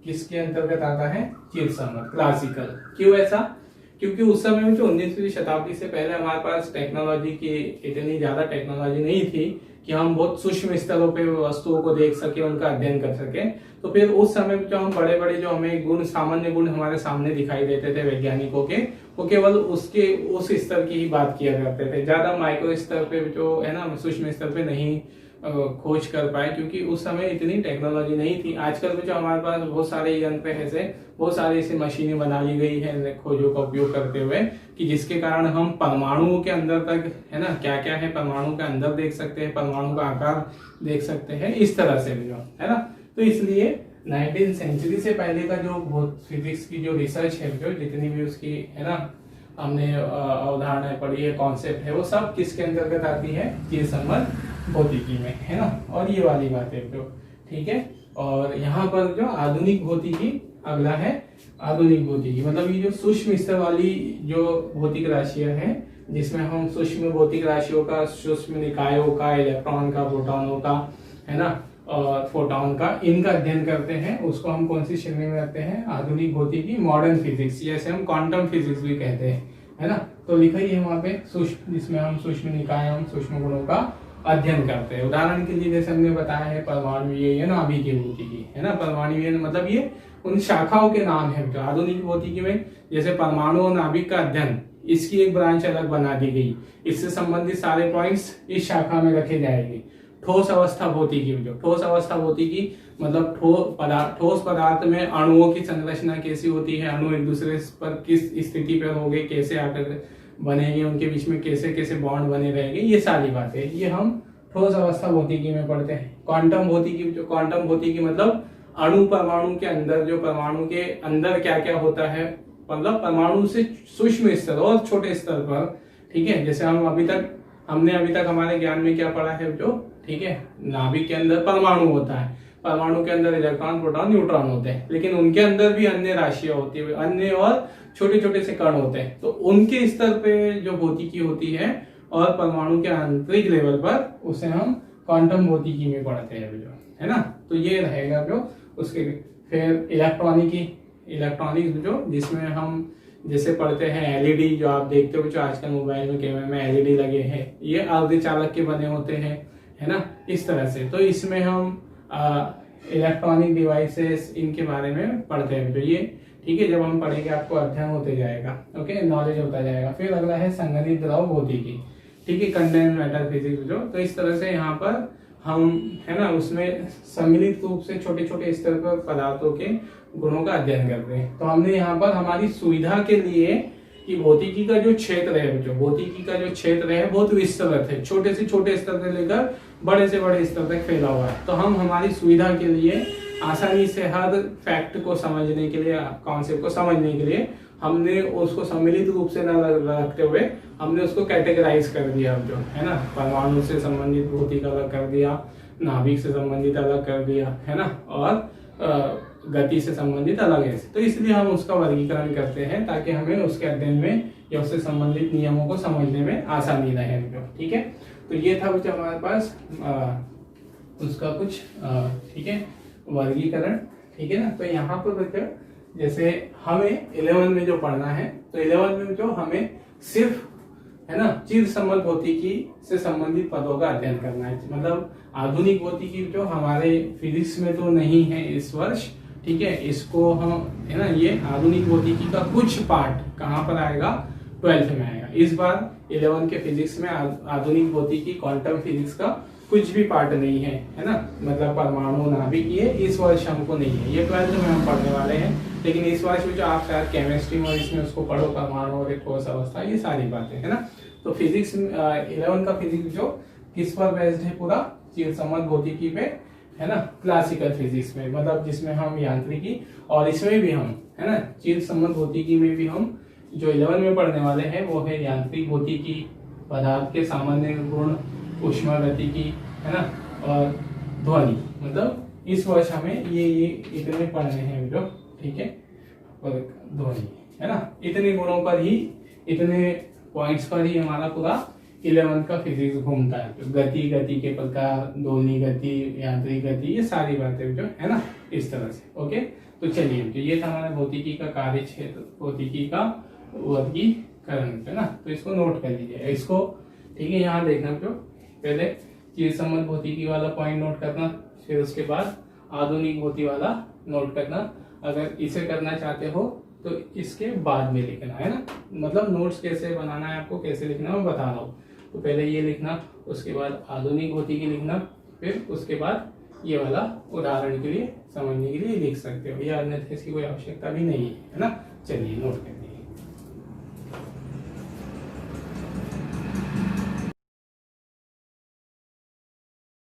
किसके अंतर्गत आता है, चिर संबंध, क्लासिकल। क्यों ऐसा, क्योंकि उस समय में जो 19वीं शताब्दी से पहले हमारे पास टेक्नोलॉजी की इतनी ज्यादा टेक्नोलॉजी नहीं थी कि हम बहुत सूक्ष्म स्तरों पे वस्तुओं को देख सके, उनका अध्ययन कर सके। तो फिर उस समय में जो हम बड़े बड़े जो हमें गुण, सामान्य गुण हमारे सामने दिखाई देते थे वैज्ञानिकों के, वो केवल उसके उस स्तर की ही बात किया करते थे, ज्यादा माइक्रो स्तर पे जो है ना, सूक्ष्म स्तर पे नहीं खोज कर पाए, क्योंकि उस समय इतनी टेक्नोलॉजी नहीं थी। आजकल जो हमारे पास बहुत सारे यंत्र ऐसे, बहुत सारी ऐसी मशीनें बना ली गई है खोजों का उपयोग करते हुए, कि जिसके कारण हम परमाणुओं के अंदर तक, है ना, क्या क्या है परमाणु के अंदर देख सकते हैं, परमाणु का आकार देख सकते हैं, इस तरह से भी, है ना। तो इसलिए 19th सेंचुरी से पहले का जो फिजिक्स की जो रिसर्च है, जो जितनी भी उसकी, है ना, हमने अवधारणाएं पढ़ी है, कॉन्सेप्ट है, वो सब किसके अंतर्गत आती है, चिर संबंध भौतिकी में, है ना। और ये वाली बातें जो, ठीक है। और यहाँ पर जो आधुनिक भौतिकी अगला है, आधुनिक भौतिकी मतलब ये जो सूक्ष्म स्तर वाली जो भौतिक राशियां हैं, जिसमें हम सूक्ष्म भौतिक राशियों का, सूक्ष्म निकायों का, इलेक्ट्रॉन का, प्रोटॉनों का, है ना, और फोटोन का, इनका अध्ययन करते हैं, उसको हम कौन सी श्रेणी में रखते हैं, आधुनिक भौतिकी, मॉडर्न फिजिक्स, जैसे हम क्वांटम फिजिक्स भी कहते हैं, है ना। तो लिखा ही है वहां पे सूक्ष्म, जिसमें हम सूक्ष्म निकाय, हम सूक्ष्म गुणों का अध्ययन करते हैं। उदाहरण के लिए जैसे हमने बताया है परमाणुवीय या नाभिकीय भौतिकी, है ना। परमाणुवीय मतलब ये उन शाखाओं के नाम है जो आधुनिक भौतिकी में, जैसे परमाणु और नाभिक का अध्ययन, इसकी एक ब्रांच अलग बना दी गई, इससे संबंधित सारे पॉइंट्स इस शाखा में रखे जाएंगे। ठोस अवस्था भौतिकी, जो ठोस अवस्था भौतिकी मतलब ठोस पदार्थ में अणुओं की संरचना कैसी होती है, अणु एक दूसरे पर किस स्थिति पर होंगे, कैसे आकर बनेंगे, उनके बीच में कैसे कैसे बॉन्ड बने रहेंगे, ये सारी बातें ये हम ठोस अवस्था भौतिकी में पढ़ते हैं। क्वांटम भौतिकी, जो क्वांटम भौतिकी मतलब अणु परमाणु के अंदर, जो परमाणु के अंदर क्या क्या होता है, मतलब परमाणु से सूक्ष्म स्तर और छोटे स्तर पर, ठीक है। जैसे हमने अभी तक हमारे ज्ञान में क्या पढ़ा है, जो, ठीक है, नाभिक के अंदर परमाणु होता है, परमाणु के अंदर इलेक्ट्रॉन, प्रोटॉन, न्यूट्रॉन होते हैं, लेकिन उनके अंदर भी अन्य राशियां होती है, अन्य और छोटे छोटे से कण होते हैं। तो उनके स्तर पे जो भौतिकी होती है और परमाणु के आंतरिक लेवल पर, उसे हम क्वांटम भौतिकी में पढ़ते हैं, जो, है ना। तो ये रहेगा जो उसके। फिर इलेक्ट्रॉनिक जो जिसमें हम जैसे पढ़ते हैं एलईडी, जो आप देखते हो जो आजकल मोबाइल में कैमरे में एलईडी लगे हैं, ये अर्धचालक के बने होते हैं, है ना, इस तरह से। तो इसमें हम इलेक्ट्रॉनिक डिवाइसेस इनके बारे में पढ़ते हैं तो ये ठीक है, जब हम पढ़ेंगे आपको अध्ययन होते जाएगा, ओके, नॉलेज होता जाएगा। फिर अगला है संगठित द्रव भौतिकी, ठीक है, कंडेंस मैटर फिजिक्स जो। तो इस तरह से यहाँ पर हम, है ना, उसमें सम्मिलित रूप से छोटे छोटे स्तर पर पदार्थों के गुणों का अध्ययन करते हैं। तो हमने यहाँ पर हमारी सुविधा के लिए कि भौतिकी का जो क्षेत्र है, जो भौतिकी का जो क्षेत्र है बहुत विस्तृत है, छोटे से छोटे स्तर से लेकर बड़े से बड़े स्तर तक फैला हुआ है। तो हम हमारी सुविधा के लिए आसानी से हर फैक्ट को समझने के लिए, कॉन्सेप्ट को समझने के लिए हमने उसको सम्मिलित रूप से न रखते हुए हमने उसको कैटेगराइज कर दिया, जो है ना, परमाणु से संबंधित भौतिक अलग कर दिया, नाभिक से संबंधित अलग कर दिया, है ना, और गति से संबंधित अलग है। तो इसलिए हम उसका वर्गीकरण करते हैं ताकि हमें उसके अध्ययन में या उससे संबंधित नियमों को समझने में आसानी रहे, ठीक है। तो ये था कुछ हमारे पास उसका कुछ ठीक है वर्गीकरण, ठीक है ना। तो यहाँ पर बच्चों जैसे हमें 11 में जो पढ़ना है, तो 11 में जो हमें सिर्फ, है ना, चिर सम्मत भौतिकी से संबंधित पदों का अध्ययन करना है। मतलब आधुनिक भौतिकी जो हमारे फिजिक्स में तो नहीं है इस वर्ष, ठीक है, इसको हम, है ना, ये आधुनिक भौतिकी का कुछ पार्ट कहाँ पर आएगा, 12th में आएगा। इस बार 11 के फिजिक्स में आधुनिक भौतिकी क्वांटम फिजिक्स का कुछ भी पार्ट नहीं है, है ना, मतलब परमाणु नाभिक ये इस वर्ष हमको नहीं है, ये 12th में हम पढ़ने वाले हैं। लेकिन इस वर्ष जो आप शायद केमिस्ट्री में इसमें उसको पढ़ो, परमाणु और एक ठोस अवस्था, ये सारी बातें, है ना। तो फिजिक्स 11 का फिजिक्स जो किस पर बेस्ड है, पूरा चिर सम्मत भौतिकी पे, है ना, क्लासिकल फिजिक्स में, मतलब जिसमें हम यांत्रिकी और इसमें भी हम, है ना, चिर सम्मत भौतिकी में भी हम जो 11 में पढ़ने वाले हैं वो है यांत्रिक भौतिकी, पदार्थ के सामान्य गुण, ऊष्मागतिकी, है ना, और ध्वनि। मतलब इस वर्ष हमें ये इतने पढ़ने हैं जो, ठीक है, और ध्वनि, है ना, इतने गुणों पर ही, इतने पॉइंट्स पर ही हमारा पूरा 11 का फिजिक्स घूमता है। तो गति के प्रकार, दोलनी गति, यांत्रिक गति, ये सारी बातें जो, है ना, इस तरह से, ओके। तो चलिए, तो ये था हमारा भौतिकी का कार्य क्षेत्र, भौतिकी का वर्गीकरण, है ना। तो इसको नोट कर लीजिए, इसको, ठीक है, यहाँ देखना जो पहले चिर सम्मत भौतिकी वाला पॉइंट नोट करना, फिर उसके बाद आधुनिक भौतिकी वाला नोट करना। अगर इसे करना चाहते हो तो इसके बाद में लिखना, है ना, मतलब नोट्स कैसे बनाना है आपको, कैसे लिखना है मैं बता रहा हूँ। तो पहले ये लिखना, उसके बाद आधुनिक भौतिकी लिखना, फिर उसके बाद ये वाला उदाहरण के लिए समझने के लिए लिख सकते हो, या अन्यथा इसकी कोई आवश्यकता भी नहीं है, है ना। चलिए नोट करिए।